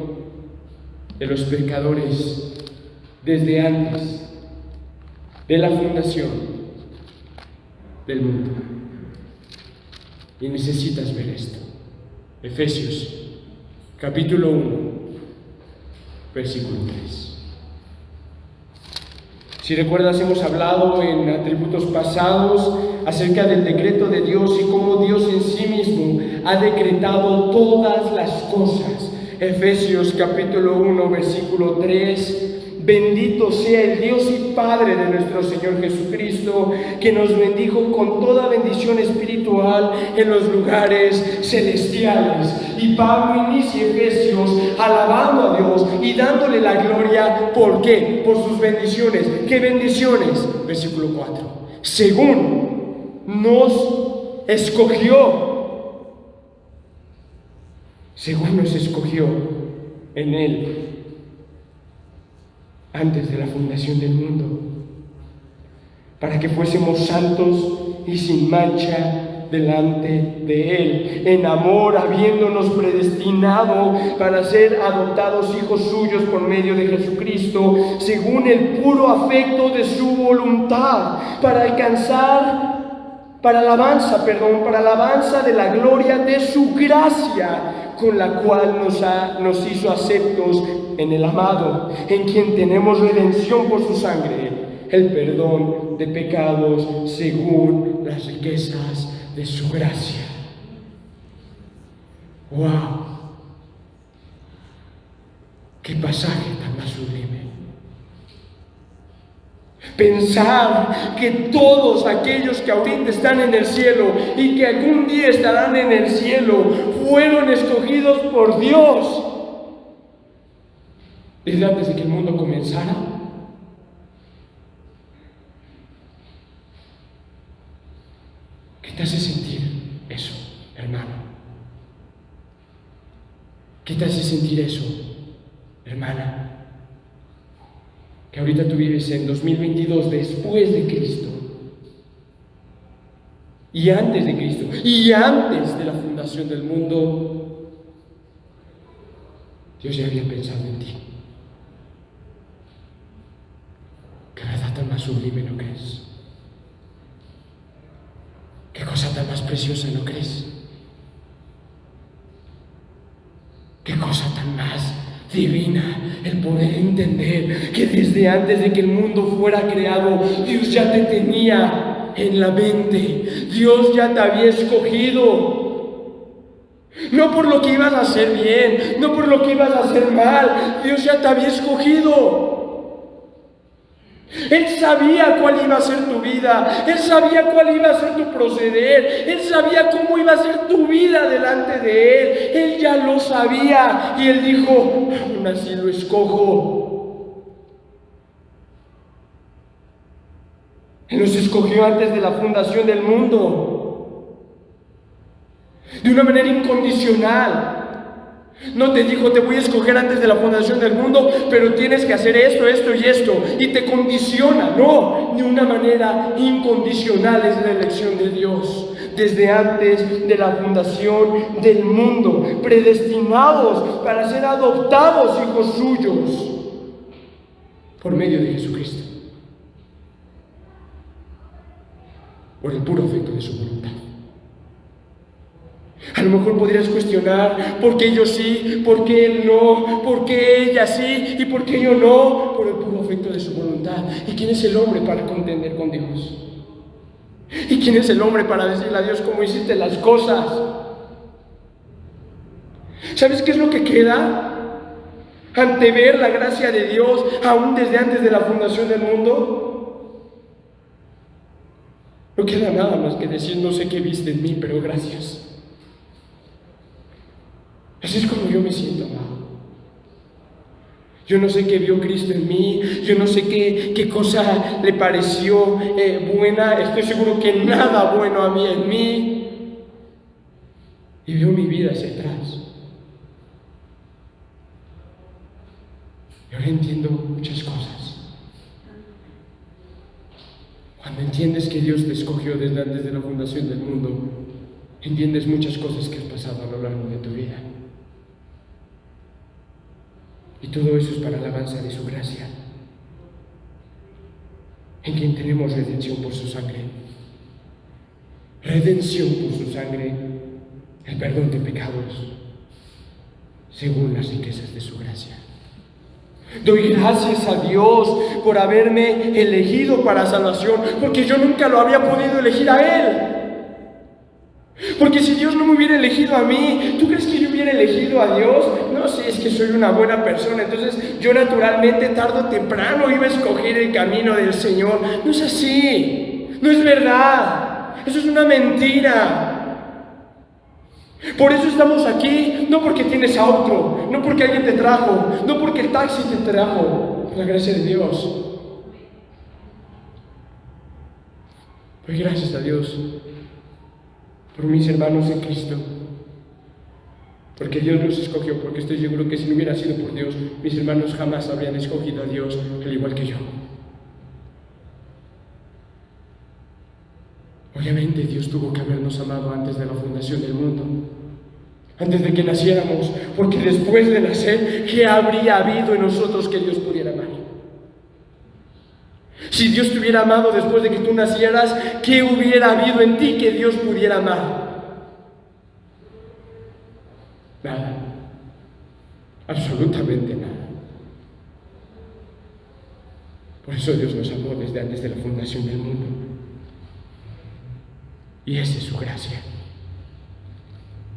de los pecadores desde antes de la fundación del mundo. Y necesitas ver esto. Efesios, capítulo 1, versículo 3. Si recuerdas, hemos hablado en atributos pasados acerca del decreto de Dios y cómo Dios en sí mismo ha decretado todas las cosas. Efesios capítulo 1, versículo 3. Bendito sea el Dios y Padre de nuestro Señor Jesucristo, que nos bendijo con toda bendición espiritual en los lugares celestiales. Y Pablo inicia Efesios alabando a Dios y dándole la gloria. ¿Por qué? Por sus bendiciones. ¿Qué bendiciones? Versículo 4. Según nos escogió. Según nos escogió en Él antes de la fundación del mundo, para que fuésemos santos y sin mancha delante de Él, en amor, habiéndonos predestinado para ser adoptados hijos suyos por medio de Jesucristo, según el puro afecto de su voluntad, para alabanza de la gloria de su gracia, con la cual nos hizo aceptos en el amado, en quien tenemos redención por su sangre, el perdón de pecados según las riquezas de su gracia. ¡Wow! ¡Qué pasaje tan más sublime! Pensar que todos aquellos que ahorita están en el cielo y que algún día estarán en el cielo fueron escogidos por Dios desde antes de que el mundo comenzara. ¿Qué te hace sentir eso, hermano? ¿Qué te hace sentir eso, hermana? Que ahorita tú vives en 2022 después de Cristo y antes de Cristo y antes de la fundación del mundo. Dios ya había pensado en ti. Qué verdad tan más sublime, ¿no crees? Qué cosa tan más preciosa, ¿no crees? Qué cosa tan más divina el poder entender que desde antes de que el mundo fuera creado, Dios ya te tenía en la mente. Dios ya te había escogido. No por lo que ibas a hacer bien, no por lo que ibas a hacer mal. Dios ya te había escogido. Él sabía cuál iba a ser tu vida, Él sabía cuál iba a ser tu proceder, Él sabía cómo iba a ser tu vida delante de Él. Él ya lo sabía y Él dijo: aún así lo escojo. Él nos escogió antes de la fundación del mundo, de una manera incondicional. No te dijo: te voy a escoger antes de la fundación del mundo, pero tienes que hacer esto, esto y esto, y te condiciona. No, de una manera incondicional es la elección de Dios. Desde antes de la fundación del mundo, predestinados para ser adoptados hijos suyos por medio de Jesucristo, por el puro afecto de su voluntad. A lo mejor podrías cuestionar: ¿por qué yo sí? ¿Por qué él no? ¿Por qué ella sí? ¿Y por qué yo no? Por el puro afecto de su voluntad. ¿Y quién es el hombre para contender con Dios? ¿Y quién es el hombre para decirle a Dios cómo hiciste las cosas? ¿Sabes qué es lo que queda ante ver la gracia de Dios aún desde antes de la fundación del mundo? No queda nada más que decir: no sé qué viste en mí, pero gracias. Así es como yo me siento, amado. Yo no sé qué vio Cristo en mí, yo no sé qué cosa le pareció buena. Estoy seguro que nada bueno había en mí. Y veo mi vida hacia atrás. Y ahora entiendo muchas cosas. Cuando entiendes que Dios te escogió desde antes de la fundación del mundo, entiendes muchas cosas que has pasado a lo largo de tu vida. Y todo eso es para la alabanza de su gracia, en quien tenemos redención por su sangre. Redención por su sangre, el perdón de pecados, según las riquezas de su gracia. Doy gracias a Dios por haberme elegido para salvación, porque yo nunca lo había podido elegir a Él. Porque si Dios no me hubiera elegido a mí, ¿tú crees que yo hubiera elegido a Dios? No, si es que soy una buena persona, entonces yo naturalmente tarde o temprano iba a escoger el camino del Señor. No es así, no es verdad, eso es una mentira. Por eso estamos aquí, no porque tienes auto, no porque alguien te trajo, no porque el taxi te trajo, por la gracia de Dios. Pues gracias a Dios por mis hermanos en Cristo, porque Dios los escogió, porque estoy seguro que si no hubiera sido por Dios, mis hermanos jamás habrían escogido a Dios, al igual que yo. Obviamente Dios tuvo que habernos amado antes de la fundación del mundo, antes de que naciéramos, porque después de nacer, ¿qué habría habido en nosotros que Dios pudiera amar? Si Dios te hubiera amado después de que tú nacieras, ¿qué hubiera habido en ti que Dios pudiera amar? Nada, absolutamente nada. Por eso Dios nos amó desde antes de la fundación del mundo. Y esa es su gracia.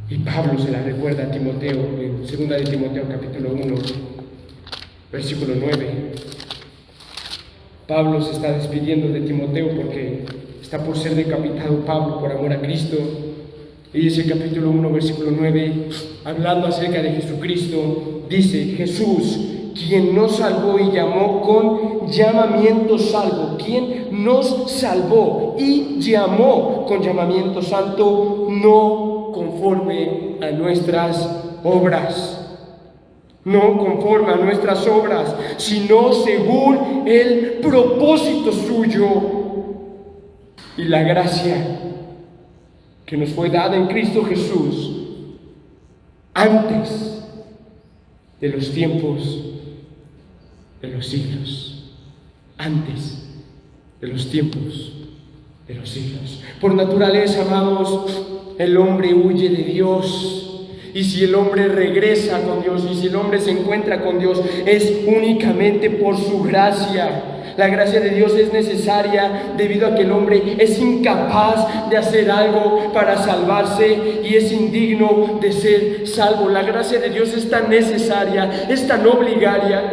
Y Pablo se la recuerda a Timoteo, en 2 de Timoteo capítulo 1, versículo 9. Pablo se está despidiendo de Timoteo porque está por ser decapitado Pablo por amor a Cristo. Y dice capítulo 1, versículo 9, hablando acerca de Jesucristo, dice: Jesús, quien nos salvó y llamó con llamamiento salvo, quien nos salvó y llamó con llamamiento santo, no conforme a nuestras obras. No conforme a nuestras obras, sino según el propósito suyo y la gracia que nos fue dada en Cristo Jesús antes de los tiempos de los siglos. Antes de los tiempos de los siglos. Por naturaleza, amados, el hombre huye de Dios. Y si el hombre regresa con Dios, y si el hombre se encuentra con Dios, es únicamente por su gracia. La gracia de Dios es necesaria debido a que el hombre es incapaz de hacer algo para salvarse y es indigno de ser salvo. La gracia de Dios es tan necesaria, es tan obligatoria,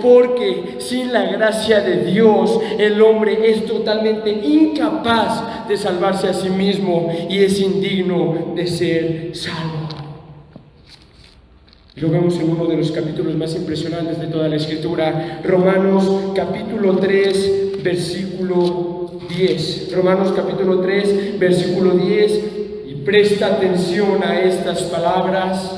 porque sin la gracia de Dios el hombre es totalmente incapaz de salvarse a sí mismo y es indigno de ser salvo. Lo vemos en uno de los capítulos más impresionantes de toda la Escritura, Romanos capítulo 3, versículo 10. Romanos capítulo 3, versículo 10. Y presta atención a estas palabras,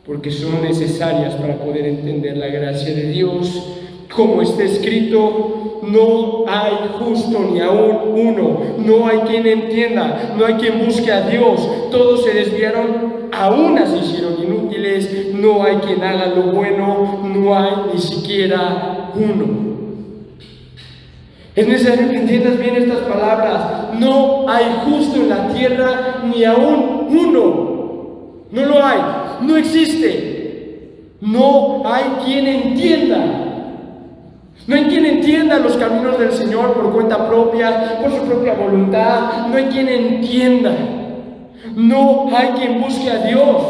porque son necesarias para poder entender la gracia de Dios. Como está escrito: no hay justo ni aún uno, no hay quien entienda, no hay quien busque a Dios. Todos se desviaron, a una se hicieron inútiles, no hay quien haga lo bueno, no hay ni siquiera uno. Es necesario que entiendas bien estas palabras. No hay justo en la tierra ni aún uno. No lo hay, no existe. No hay quien entienda. No hay quien entienda los caminos del Señor por cuenta propia, por su propia voluntad. No hay quien entienda. No hay quien busque a Dios.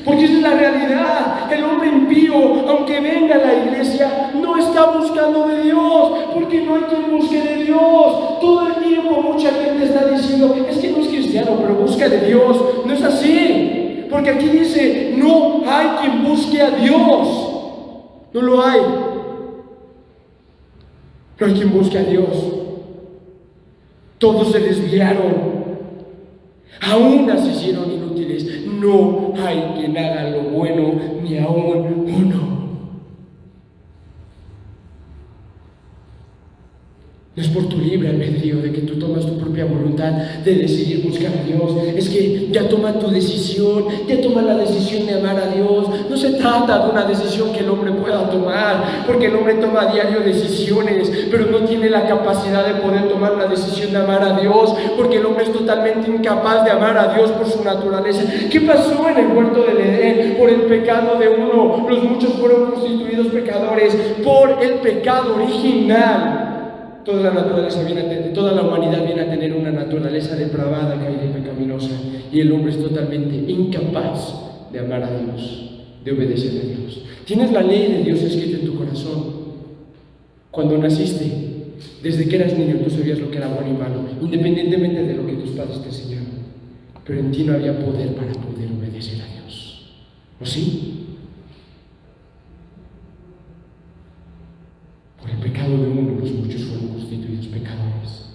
Porque esa es la realidad. El hombre impío, aunque venga a la iglesia, no está buscando de Dios, porque no hay quien busque de Dios. Todo el tiempo mucha gente está diciendo: es que no es cristiano, pero busca de Dios. No es así, porque aquí dice: no hay quien busque a Dios. No lo hay. No hay quien busque a Dios. Todos se desviaron. Aún se hicieron inútiles. No hay quien haga lo bueno, ni aún uno. No es por tu libre albedrío de que tú tomas tu propia voluntad de decidir buscar a Dios. Es que ya toma tu decisión, ya toma la decisión de amar a Dios. No se trata de una decisión que el hombre pueda tomar, porque el hombre toma a diario decisiones, pero no tiene la capacidad de poder tomar la decisión de amar a Dios, porque el hombre es totalmente incapaz de amar a Dios por su naturaleza. ¿Qué pasó en el huerto del Edén? Por el pecado de uno, los muchos fueron constituidos pecadores. Por el pecado original, toda la humanidad viene a tener una naturaleza depravada, caída y pecaminosa, y el hombre es totalmente incapaz de amar a Dios, de obedecer a Dios. Tienes la ley de Dios escrita en tu corazón. Cuando naciste, desde que eras niño, tú sabías lo que era bueno y malo, independientemente de lo que tus padres te enseñaron. pero en ti no había poder para poder obedecer a Dios. ¿O sí? Por el pecado de uno, los muchos fueron constituidos pecadores.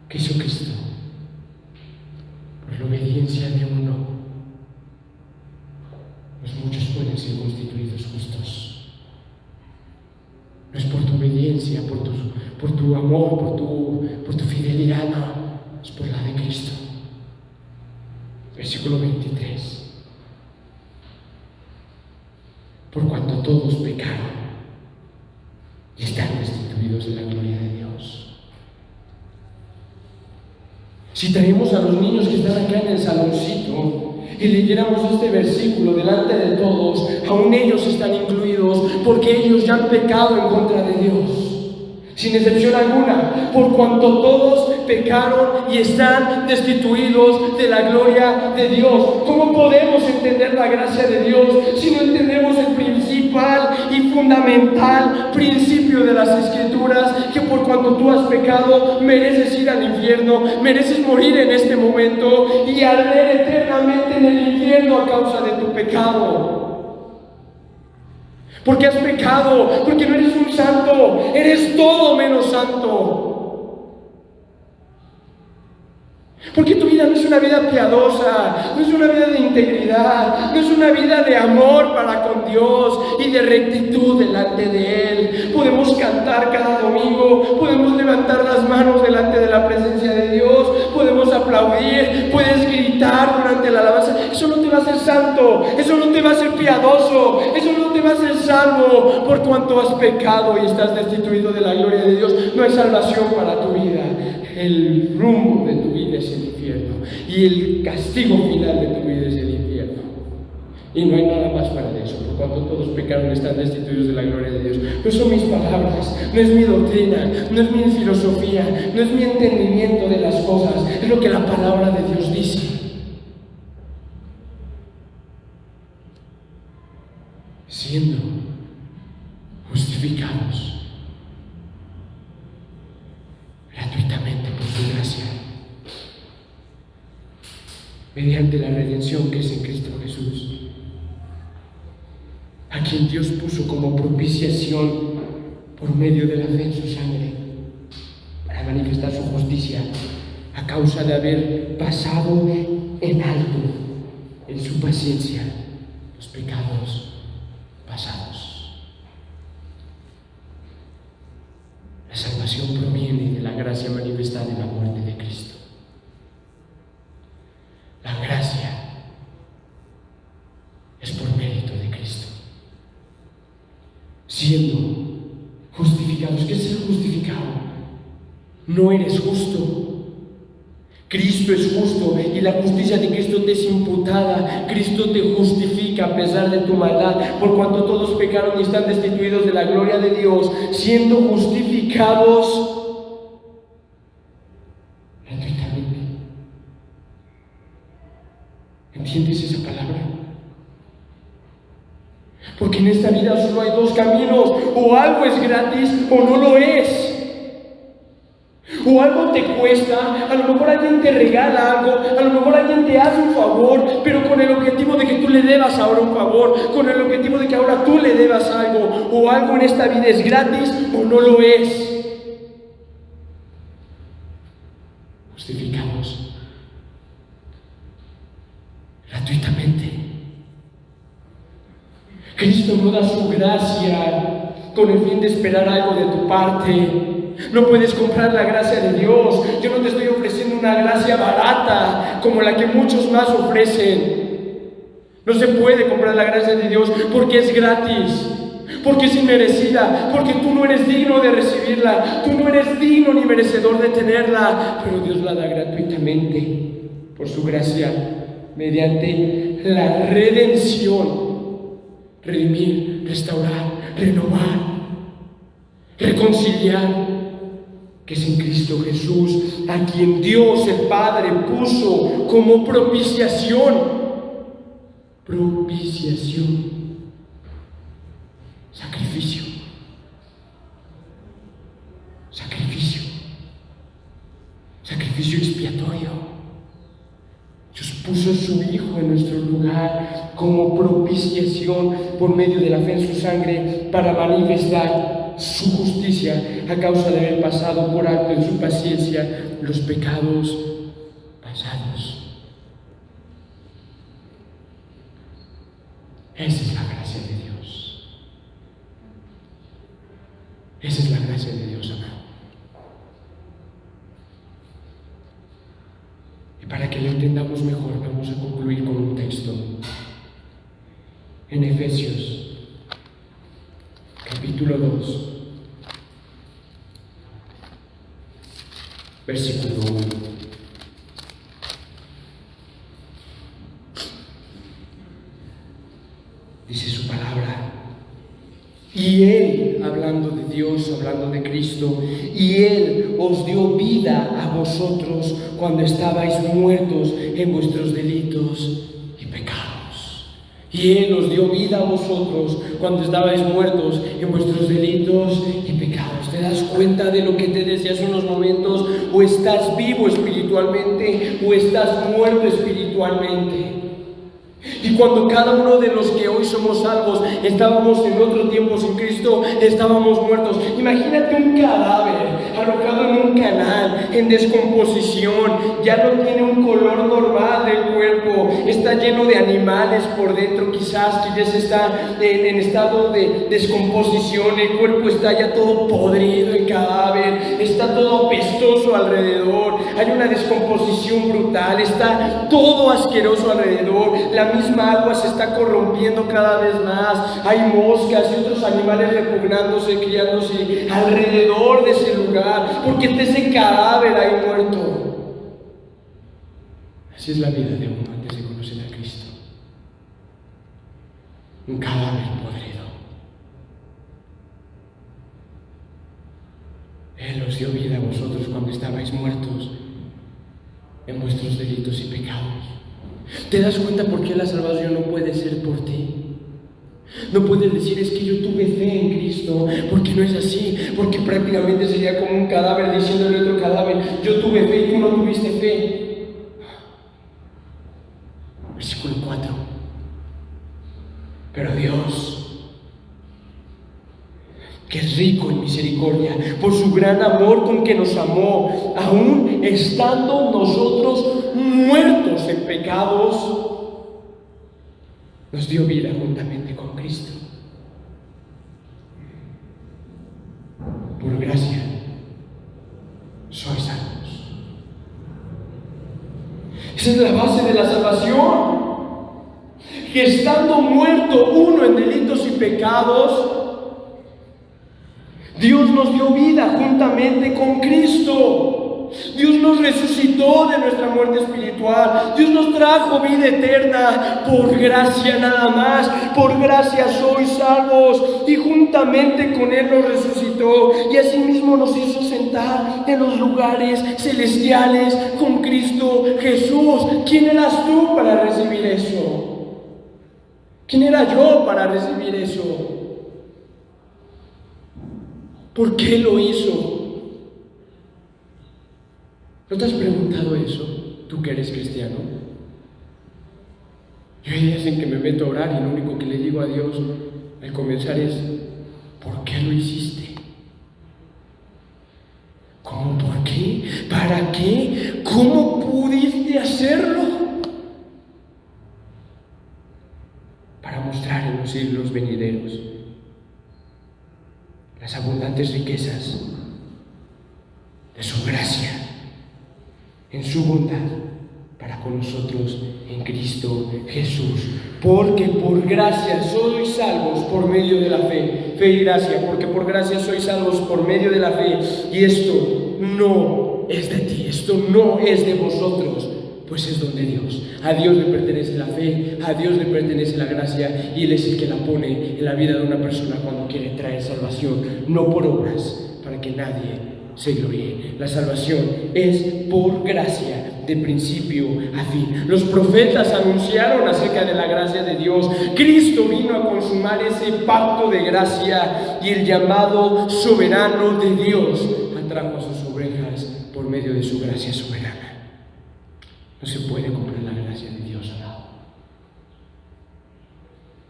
¿Qué hizo Cristo? Por la obediencia de uno, los muchos pueden ser constituidos justos. No es por tu obediencia, por tu amor, por tu fidelidad, no, es por la de Cristo. Versículo 23. Por cuanto todos pecaron y están destituidos de la gloria de Dios. Si traemos a los niños que están acá en el saloncito y leyéramos este versículo delante de todos, aún ellos están incluidos, porque ellos ya han pecado en contra de Dios. Sin excepción alguna, por cuanto todos pecaron y están destituidos de la gloria de Dios. ¿Cómo podemos entender la gracia de Dios si no entendemos el principal y fundamental principio de las Escrituras? Que por cuanto tú has pecado, mereces ir al infierno, mereces morir en este momento y arder eternamente en el infierno a causa de tu pecado. Porque has pecado, porque no eres un santo, eres todo menos santo. Porque tu vida no es una vida piadosa, no es una vida de integridad, no es una vida de amor para con Dios y de rectitud delante de Él. Podemos cantar cada domingo, podemos levantar las manos delante de la presencia de Dios, podemos aplaudir, puedes gritar durante la alabanza. Eso no te va a hacer santo, eso no te va a hacer piadoso, eso no te va a hacer salvo. Por cuanto has pecado y estás destituido de la gloria de Dios, no hay salvación para tu vida. El rumbo de tu vida es el infierno y el castigo final de tu vida es el infierno. Y no hay nada más para eso. Por cuanto todos pecaron, están destituidos de la gloria de Dios. No son mis palabras, no es mi doctrina, no es mi filosofía, no es mi entendimiento de las cosas, es lo que la palabra de Dios dice. Siendo justificados gratuitamente por su gracia, mediante la redención que es en Cristo Jesús, a quien Dios puso como propiciación por medio de la fe en su sangre, para manifestar su justicia a causa de haber pasado en alto en su paciencia los pecados pasados. La salvación proviene de la gracia manifestada en la muerte de Cristo. La gracia es por mérito de Cristo. Siendo justificados. ¿Qué es ser justificado? No eres justo. Cristo es justo y la justicia de Cristo te es imputada. Cristo te justifica a pesar de tu maldad, por cuanto todos pecaron y están destituidos de la gloria de Dios, siendo justificados gratuitamente. ¿Entiendes esa palabra? Porque en esta vida solo hay dos caminos: o algo es gratis o no lo es. O algo te cuesta, a lo mejor alguien te regala algo, a lo mejor alguien te hace un favor, pero con el objetivo de que tú le debas ahora un favor, con el objetivo de que ahora tú le debas algo. O algo en esta vida es gratis o no lo es. Justificados gratuitamente. Cristo no da su gracia con el fin de esperar algo de tu parte. No puedes comprar la gracia de Dios. Yo no te estoy ofreciendo una gracia barata como la que muchos más ofrecen. No se puede comprar la gracia de Dios porque es gratis, porque es inmerecida, porque tú no eres digno de recibirla, tú no eres digno ni merecedor de tenerla, pero Dios la da gratuitamente por su gracia, mediante la redención. Redimir, restaurar, renovar, reconciliar, que es en Cristo Jesús, a quien Dios el Padre puso como propiciación. Propiciación. Sacrificio. Sacrificio. Sacrificio expiatorio. propiciación por medio de la fe en su sangre para manifestar su justicia a causa de haber pasado por alto en su paciencia los pecados pasados. Esa es la gracia de Dios. Esa es la gracia de Dios, amado. Y para que lo entendamos mejor, vamos a concluir con un texto en Efesios, capítulo 2, versículo 1. Dice su palabra: y Él, hablando de Dios, hablando de Cristo, y Él os dio vida a vosotros cuando estabais muertos en vuestros delitos y pecados. Y Él os dio vida a vosotros cuando estabais muertos en vuestros delitos y pecados. ¿Te das cuenta de lo que te decía hace unos momentos? O estás vivo espiritualmente o estás muerto espiritualmente. Y cuando cada uno de los que hoy somos salvos estábamos en otro tiempo sin Cristo, estábamos muertos. Imagínate un cadáver arrojado en un canal, en descomposición, ya no tiene un color normal del cuerpo, está lleno de animales por dentro, quizás que ya se está en estado de descomposición, el cuerpo está ya todo podrido, el cadáver, está todo apestoso alrededor, hay una descomposición brutal, está todo asqueroso alrededor, la misma agua se está corrompiendo cada vez más, hay moscas y otros animales repugnándose, criándose alrededor de ese lugar, porque está ese cadáver ahí muerto. Así es la vida de uno antes de conocer a Cristo. Un cadáver podrido. Él os dio vida a vosotros cuando estabais muertos en vuestros delitos y pecados. ¿Te das cuenta por qué la salvación no puede ser por ti? No puedes decir: es que yo tuve fe en Cristo, porque no es así, porque prácticamente sería como un cadáver diciéndole a otro cadáver: yo tuve fe y tú no tuviste fe. Versículo 4. Pero Dios, que es rico en misericordia, por su gran amor con que nos amó, aún estando nosotros muertos en pecados, nos dio vida juntamente con Cristo. Por gracia sois salvos. Esa es la base de la salvación. Que estando muerto uno en delitos y pecados, Dios nos dio vida juntamente con Cristo. Dios nos resucitó de nuestra muerte espiritual. Dios nos trajo vida eterna por gracia nada más. Por gracia sois salvos. Y juntamente con Él nos resucitó. Y asimismo nos hizo sentar en los lugares celestiales con Cristo Jesús. ¿Quién eras tú para recibir eso? ¿Quién era yo para recibir eso? ¿Por qué lo hizo? ¿No te has preguntado eso, tú que eres cristiano? Yo hay días en que me meto a orar y lo único que le digo a Dios al comenzar es: ¿por qué lo hiciste? ¿Cómo? ¿Por qué? ¿Para qué? ¿Cómo pudiste hacerlo? Para mostrar en los siglos venideros las abundantes riquezas de su gracia, en su bondad para con nosotros en Cristo Jesús. Porque por gracia sois salvos por medio de la fe. Fe y gracia, porque por gracia sois salvos por medio de la fe. Y esto no es de ti, esto no es de vosotros, pues es don de Dios. A Dios le pertenece la fe, a Dios le pertenece la gracia, y Él es el que la pone en la vida de una persona cuando quiere traer salvación, no por obras, para que nadie se gloríe. La salvación es por gracia, de principio a fin. Los profetas anunciaron acerca de la gracia de Dios. Cristo vino a consumar ese pacto de gracia, y el llamado soberano de Dios atrajo a sus ovejas por medio de su gracia soberana. No se puede comprar la gracia de Dios, amado.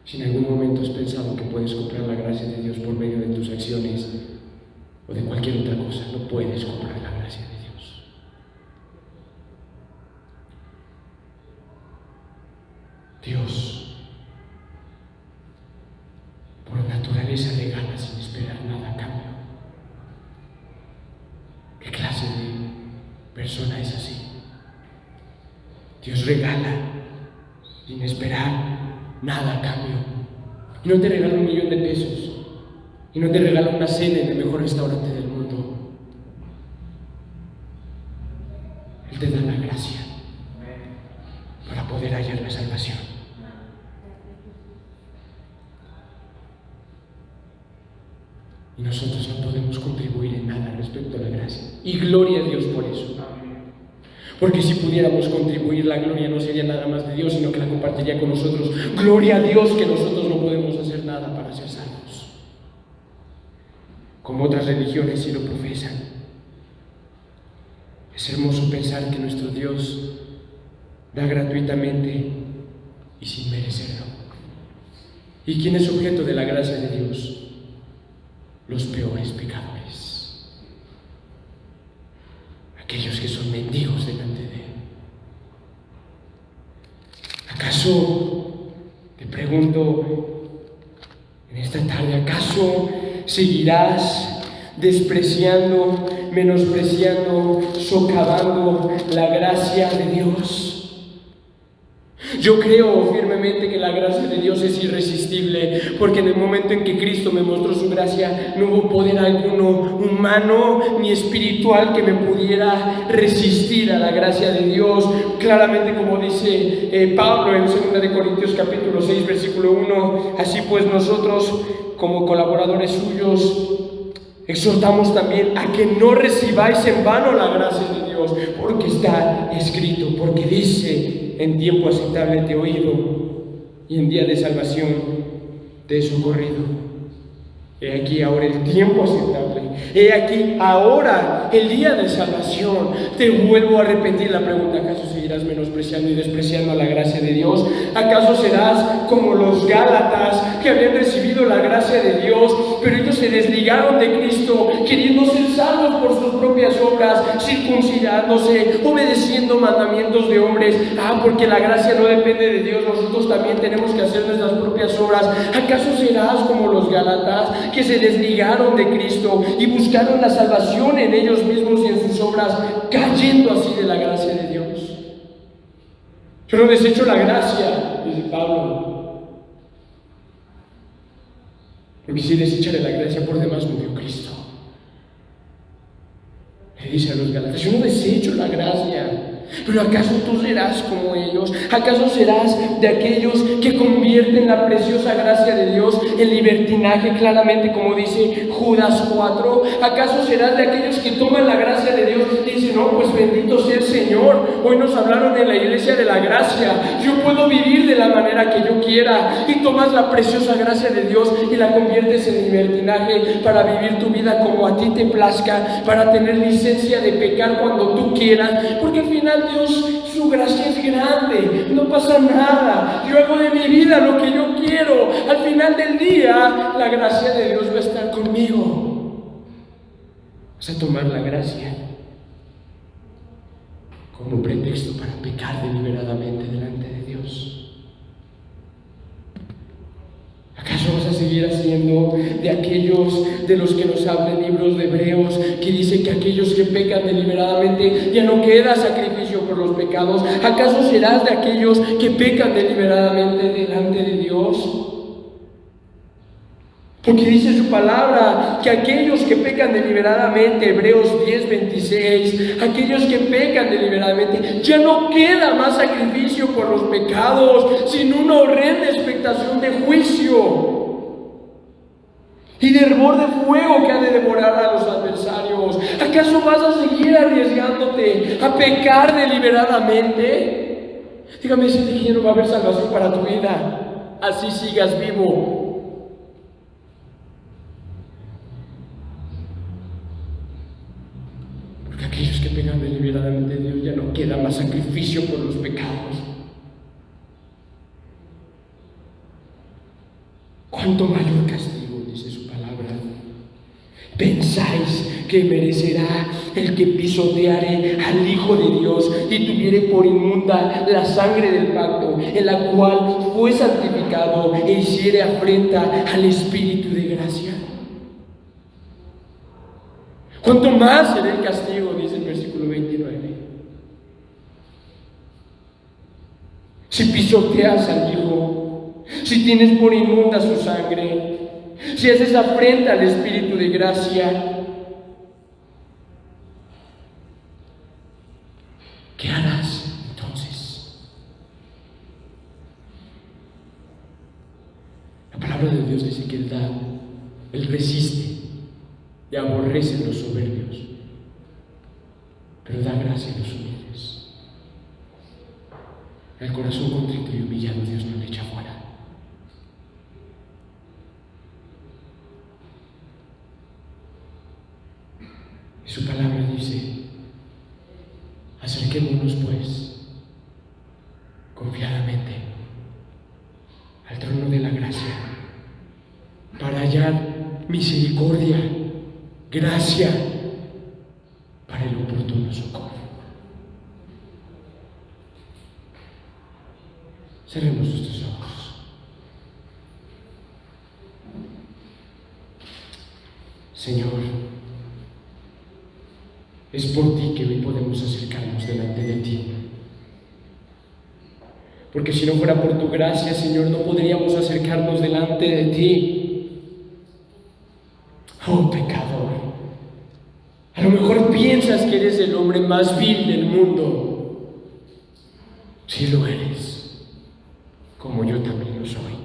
Si en algún momento has pensado que puedes comprar la gracia de Dios por medio de tus acciones o de cualquier otra cosa, no puedes comprar la gracia de Dios. Dios, por naturaleza, regala sin esperar nada a cambio. ¿Qué clase de persona es así? Dios regala sin esperar nada a cambio. Y no te regala $1,000,000 de pesos. Y no te regala una cena en el mejor restaurante del mundo. Él te da la gracia para poder hallar la salvación. Y nosotros no podemos contribuir en nada respecto a la gracia. Y gloria a Dios por eso. Porque si pudiéramos contribuir, la gloria no sería nada más de Dios, sino que la compartiría con nosotros. Gloria a Dios que nosotros no podemos hacer nada para ser salvos, como otras religiones sí lo profesan. Es hermoso pensar que nuestro Dios da gratuitamente y sin merecerlo. ¿Y quién es objeto de la gracia de Dios? Los peores pecadores, aquellos que son mendigos delante de Él. ¿Acaso, te pregunto en esta tarde, acaso seguirás despreciando, menospreciando, socavando la gracia de Dios? Yo creo firmemente que la gracia de Dios es irresistible, porque en el momento en que Cristo me mostró su gracia, no hubo poder alguno humano ni espiritual que me pudiera resistir a la gracia de Dios. Claramente, como dice Pablo en 2 Corintios capítulo 6, versículo 1, así pues nosotros, como colaboradores suyos, exhortamos también a que no recibáis en vano la gracia de Dios, porque está escrito, porque dice: en tiempo aceptable te he oído, y en día de salvación te he socorrido. He aquí ahora el tiempo aceptable, he aquí ahora el día de salvación. Te vuelvo a repetir la pregunta: ¿acaso seguirás menospreciando y despreciando la gracia de Dios? ¿Acaso serás como los Gálatas, que habían recibido la gracia de Dios, pero ellos se desligaron de Cristo, queriendo ser salvos por sus propias obras, circuncidándose, obedeciendo mandamientos de hombres? Porque la gracia no depende de Dios, nosotros también tenemos que hacer nuestras propias obras. ¿Acaso serás como los Gálatas, que se desligaron de Cristo y buscaron la salvación en ellos mismos y en sus obras, cayendo así de la gracia de Dios? Yo no desecho la gracia, dice Pablo, porque si desecharé la gracia, por demás murió Cristo. Le dice a los Gálatas: yo no desecho la gracia. ¿Pero acaso tú serás como ellos? ¿Acaso serás de aquellos que convierten la preciosa gracia de Dios en libertinaje, claramente como dice Judas 4? ¿Acaso serás de aquellos que toman la gracia de Dios y dicen: no, pues bendito sea el Señor, hoy nos hablaron en la iglesia de la gracia, yo puedo vivir de la manera que yo quiera? Y tomas la preciosa gracia de Dios y la conviertes en libertinaje para vivir tu vida como a ti te plazca, para tener licencia de pecar cuando tú quieras, porque al final Dios, su gracia es grande, no pasa nada, yo hago de mi vida lo que yo quiero. Al final del día, la gracia de Dios va a estar conmigo. Vas a tomar la gracia como pretexto para pecar deliberadamente delante de Dios. ¿Acaso vas a seguir haciendo de aquellos de los que nos habla el libro de Hebreos, que dice que aquellos que pecan deliberadamente ya no queda sacrificio por los pecados? ¿Acaso serás de aquellos que pecan deliberadamente delante de Dios? Porque dice su palabra que aquellos que pecan deliberadamente, Hebreos 10:26, aquellos que pecan deliberadamente, ya no queda más sacrificio por los pecados, sino una horrenda expectación de juicio y de hervor de fuego que ha de devorar a los adversarios. ¿Acaso vas a seguir arriesgándote a pecar deliberadamente? Dígame si que ya no va a haber salvación para tu vida, así sigas vivo. Aquellos que pecan deliberadamente de Dios, ya no queda más sacrificio por los pecados. cuánto mayor castigo, dice su palabra. ¿Pensáis que merecerá el que pisoteare al Hijo de Dios y tuviere por inmunda la sangre del pacto, en la cual fue santificado, e hiciere afrenta al Espíritu de gracia? ¿Cuánto más será el castigo?, dice el versículo 29. Si pisoteas al Hijo, si tienes por inmunda su sangre, si haces afrenta al Espíritu de gracia, ¿qué harás entonces? La palabra de Dios dice que Él resiste y aborrece a los soberbios, pero da gracia a los humildes. El corazón contrito y humillado Dios no le echa fuera. Y su palabra dice: acerquémonos pues confiadamente al trono de la gracia para hallar misericordia, gracia para el oportuno socorro. Cerremos nuestros ojos. Señor, es por ti que hoy podemos acercarnos delante de ti. Porque si no fuera por tu gracia, Señor, no podríamos acercarnos delante de ti. Oh, pecador, a lo mejor piensas que eres el hombre más vil del mundo. Sí lo eres, como yo también lo soy.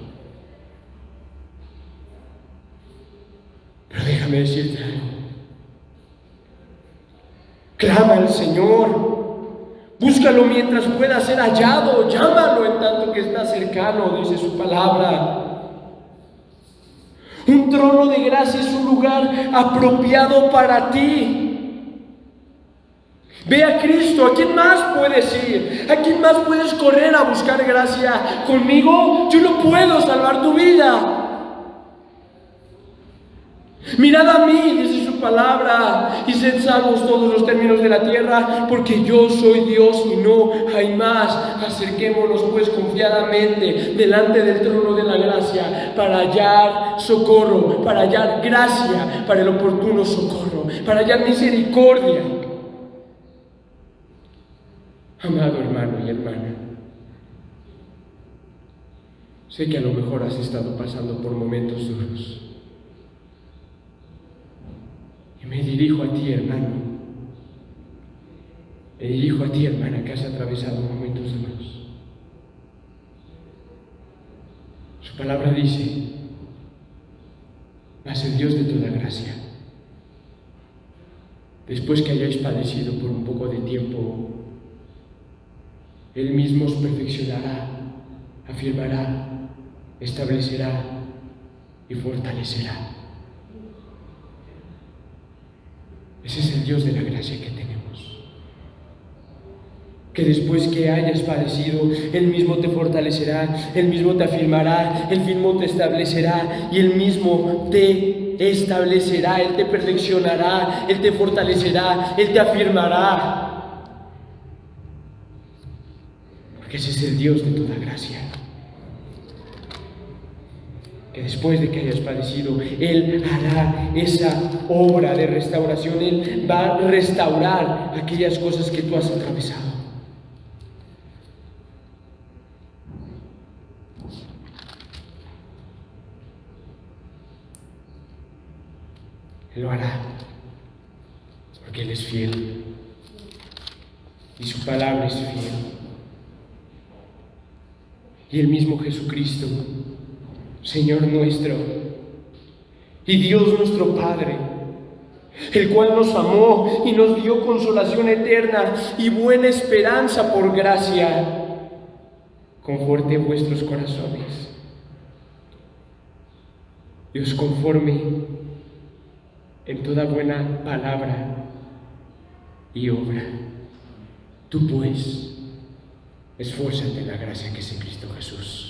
Pero déjame decirte algo. Clama al Señor, búscalo mientras pueda ser hallado, llámalo en tanto que está cercano, dice su palabra. Un trono de gracia es un lugar apropiado para ti. Ve a Cristo. ¿A quién más puedes ir? ¿A quién más puedes correr a buscar gracia? ¿Conmigo? Yo no puedo salvar tu vida. Mirad a mí, dice su palabra, y sed salvos todos los términos de la tierra, porque yo soy Dios y no hay más. Acerquémonos pues confiadamente delante del trono de la gracia para hallar socorro, para hallar gracia, para el oportuno socorro, para hallar misericordia. Amado hermano y hermana, sé que a lo mejor has estado pasando por momentos duros. Y me dirijo a ti, hermano. Me dirijo a ti, hermana, que has atravesado momentos duros. Su palabra dice: mas el Dios de toda gracia, después que hayáis padecido por un poco de tiempo, Él mismo os perfeccionará, afirmará, establecerá y fortalecerá. Ese es el Dios de la gracia que tenemos. Que después que hayas padecido, Él mismo te fortalecerá, Él mismo te afirmará, Él mismo te establecerá y Él mismo te establecerá, Él te perfeccionará, Él te fortalecerá, Él te afirmará. Porque ese es el Dios de toda gracia. Que después de que hayas padecido, Él hará esa obra de restauración. Él va a restaurar aquellas cosas que tú has atravesado. Él lo hará, porque Él es fiel y su palabra es fiel. Y el mismo Jesucristo, Señor nuestro y Dios nuestro Padre, el cual nos amó y nos dio consolación eterna y buena esperanza por gracia, conforte vuestros corazones y os conforme en toda buena palabra y obra. Tú pues, esfuérzate en la gracia que es en Cristo Jesús.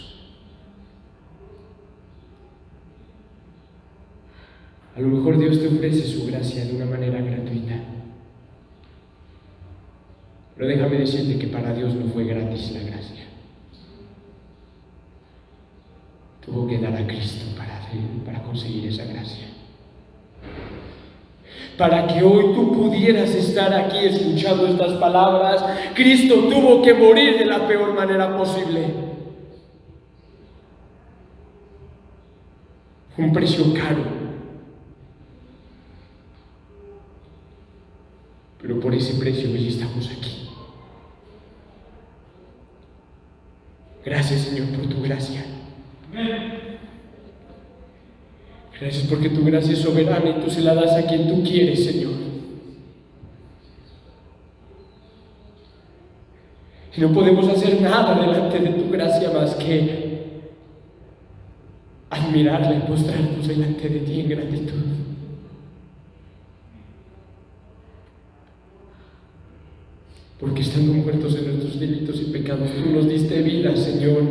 A lo mejor Dios te ofrece su gracia de una manera gratuita. Pero déjame decirte que para Dios no fue gratis la gracia. Tuvo que dar a Cristo para conseguir esa gracia. Para que hoy tú pudieras estar aquí escuchando estas palabras, Cristo tuvo que morir de la peor manera posible. Fue un precio caro. Pero por ese precio hoy estamos aquí. Gracias, Señor, por tu gracia. Gracias porque tu gracia es soberana y tú se la das a quien tú quieres, Señor. Y no podemos hacer nada delante de tu gracia más que admirarla y postrarnos delante de ti en gratitud. Porque estando muertos en nuestros delitos y pecados, tú nos diste vida, Señor.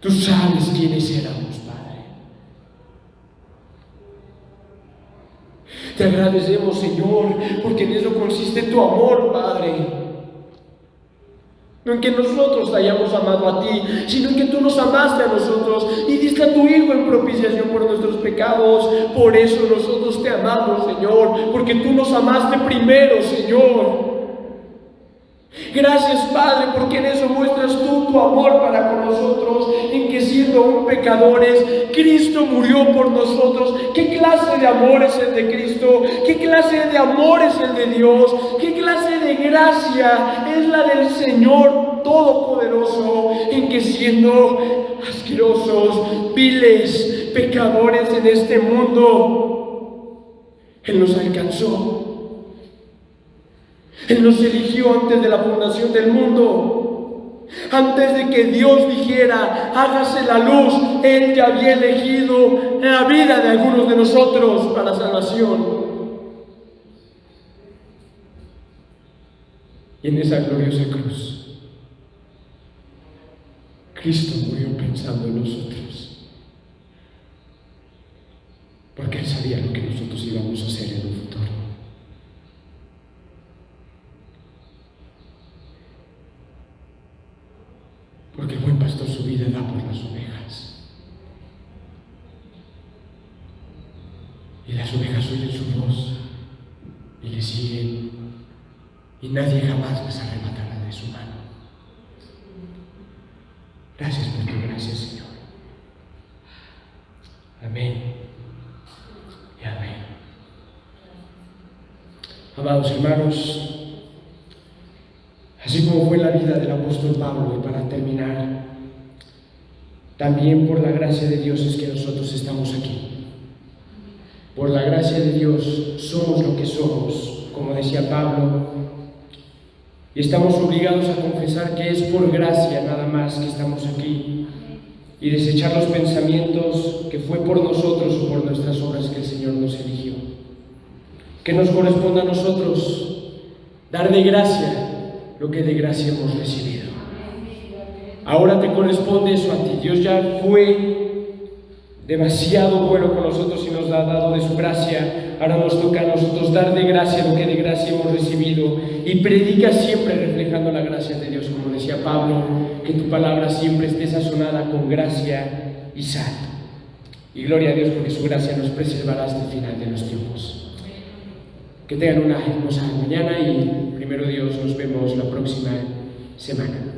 Tú sabes quiénes éramos, Padre. Te agradecemos, Señor, porque en eso consiste tu amor, Padre. No en que nosotros te hayamos amado a ti, sino en que tú nos amaste a nosotros y diste a tu Hijo en propiciación por nuestros pecados. Por eso nosotros te amamos, Señor, porque tú nos amaste primero, Señor. Gracias, Padre, porque en eso muestras tú tu amor para con nosotros, en que siendo aún pecadores, Cristo murió por nosotros. ¿Qué clase de amor es el de Cristo? ¿Qué clase de amor es el de Dios? ¿Qué clase de gracia es la del Señor Todopoderoso, en que siendo asquerosos, viles, pecadores en este mundo, Él nos alcanzó? Él nos eligió antes de la fundación del mundo. Antes de que Dios dijera, hágase la luz, Él ya había elegido la vida de algunos de nosotros para salvación. Y en esa gloriosa cruz, Cristo murió pensando en nosotros. Porque Él sabía lo que nosotros íbamos a hacer en un futuro. Porque el buen pastor su vida da por las ovejas. Y las ovejas oyen su voz y le siguen, y nadie jamás las arrebatará de su mano. Gracias por tu gracia, Señor. Amén y amén. Amados hermanos, así como fue la vida del apóstol Pablo, y para terminar, también por la gracia de Dios es que nosotros estamos aquí. Por la gracia de Dios somos lo que somos, como decía Pablo, y estamos obligados a confesar que es por gracia nada más que estamos aquí, y desechar los pensamientos que fue por nosotros o por nuestras obras que el Señor nos eligió. Que nos corresponde a nosotros dar de gracia lo que de gracia hemos recibido. Ahora te corresponde eso a ti. Dios ya fue demasiado bueno con nosotros y nos ha dado de su gracia. Ahora nos toca a nosotros dar de gracia lo que de gracia hemos recibido, y predica siempre reflejando la gracia de Dios, como decía Pablo, que tu palabra siempre esté sazonada con gracia y sal. Y gloria a Dios, porque su gracia nos preservará hasta el final de los tiempos. Que tengan una hermosa mañana y primero Dios, nos vemos la próxima semana.